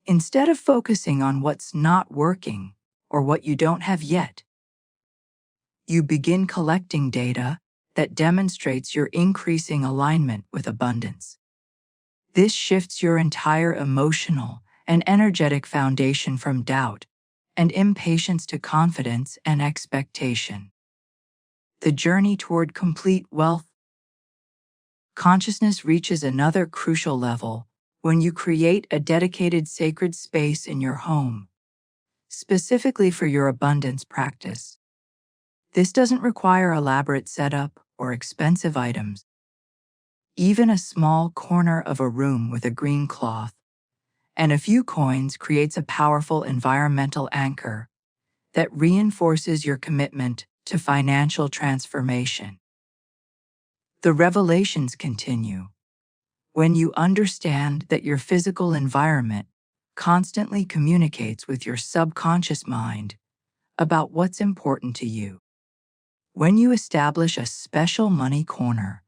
S1: Instead of focusing on what's not working or what you don't have yet, you begin collecting data that demonstrates your increasing alignment with abundance. This shifts your entire emotional and energetic foundation from doubt and impatience to confidence and expectation. The journey toward complete wealth consciousness reaches another crucial level when you create a dedicated sacred space in your home, specifically for your abundance practice. This doesn't require elaborate setup or expensive items. Even a small corner of a room with a green cloth and a few coins creates a powerful environmental anchor that reinforces your commitment to financial transformation. The revelations continue when you understand that your physical environment constantly communicates with your subconscious mind about what's important to you. When you establish a special money corner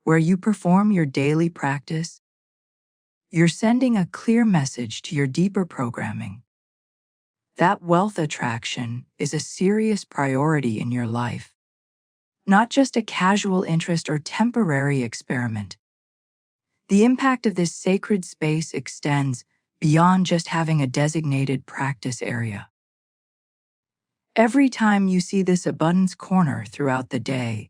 S1: where you perform your daily practice, you're sending a clear message to your deeper programming. That wealth attraction is a serious priority in your life, not just a casual interest or temporary experiment. The impact of this sacred space extends beyond just having a designated practice area. Every time you see this abundance corner throughout the day,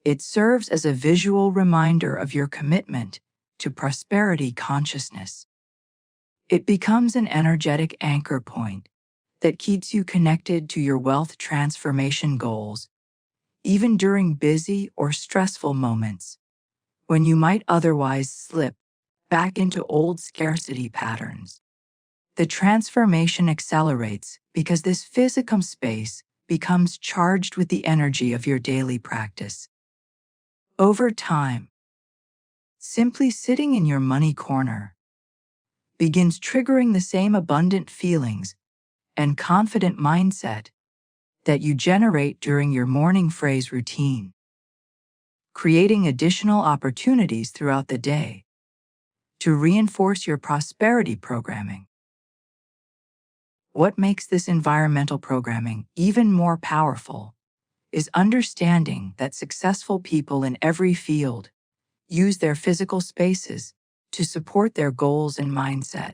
S1: it serves as a visual reminder of your commitment to prosperity consciousness. It becomes an energetic anchor point that keeps you connected to your wealth transformation goals, even during busy or stressful moments, when you might otherwise slip back into old scarcity patterns. The transformation accelerates because this physical space becomes charged with the energy of your daily practice. Over time, simply sitting in your money corner begins triggering the same abundant feelings and confident mindset that you generate during your morning phrase routine, creating additional opportunities throughout the day to reinforce your prosperity programming. What makes this environmental programming even more powerful is understanding that successful people in every field use their physical spaces to support their goals and mindset.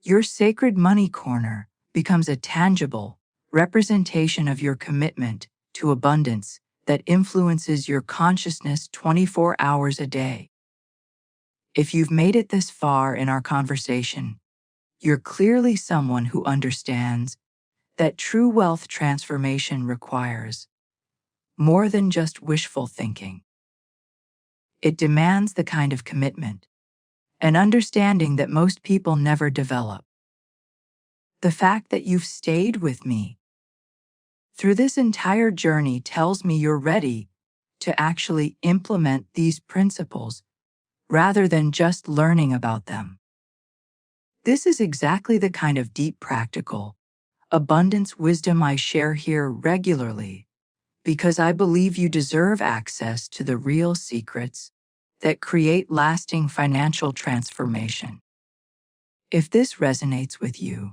S1: Your sacred money corner becomes a tangible representation of your commitment to abundance that influences your consciousness 24 hours a day. If you've made it this far in our conversation, you're clearly someone who understands that true wealth transformation requires more than just wishful thinking. It demands the kind of commitment and understanding that most people never develop. The fact that you've stayed with me through this entire journey tells me you're ready to actually implement these principles rather than just learning about them. This is exactly the kind of deep practical abundance wisdom I share here regularly because I believe you deserve access to the real secrets that create lasting financial transformation. If this resonates with you,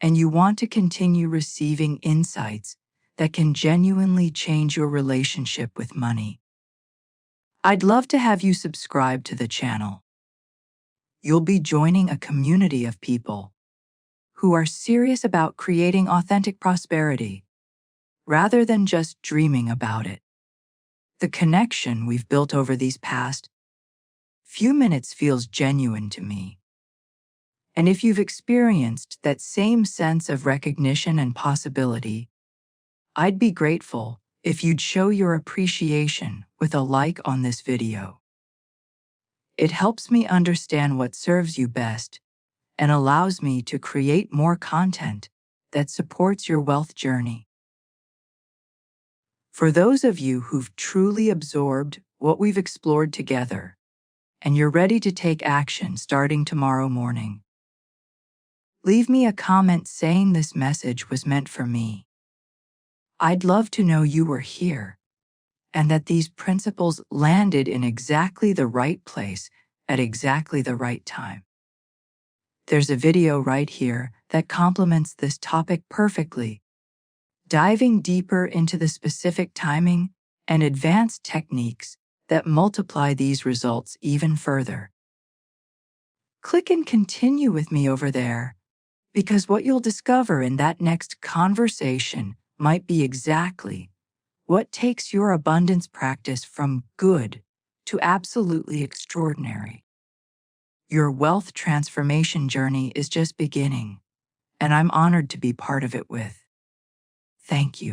S1: and you want to continue receiving insights that can genuinely change your relationship with money, I'd love to have you subscribe to the channel. You'll be joining a community of people who are serious about creating authentic prosperity rather than just dreaming about it. The connection we've built over these past few minutes feels genuine to me. And if you've experienced that same sense of recognition and possibility, I'd be grateful if you'd show your appreciation with a like on this video. It helps me understand what serves you best and allows me to create more content that supports your wealth journey. For those of you who've truly absorbed what we've explored together, and you're ready to take action starting tomorrow morning, leave me a comment saying this message was meant for me. I'd love to know you were here and that these principles landed in exactly the right place at exactly the right time. There's a video right here that complements this topic perfectly. diving deeper into the specific timing and advanced techniques that multiply these results even further. Click and continue with me over there, because what you'll discover in that next conversation might be exactly what takes your abundance practice from good to absolutely extraordinary. Your wealth transformation journey is just beginning, and I'm honored to be part of it with. Thank you.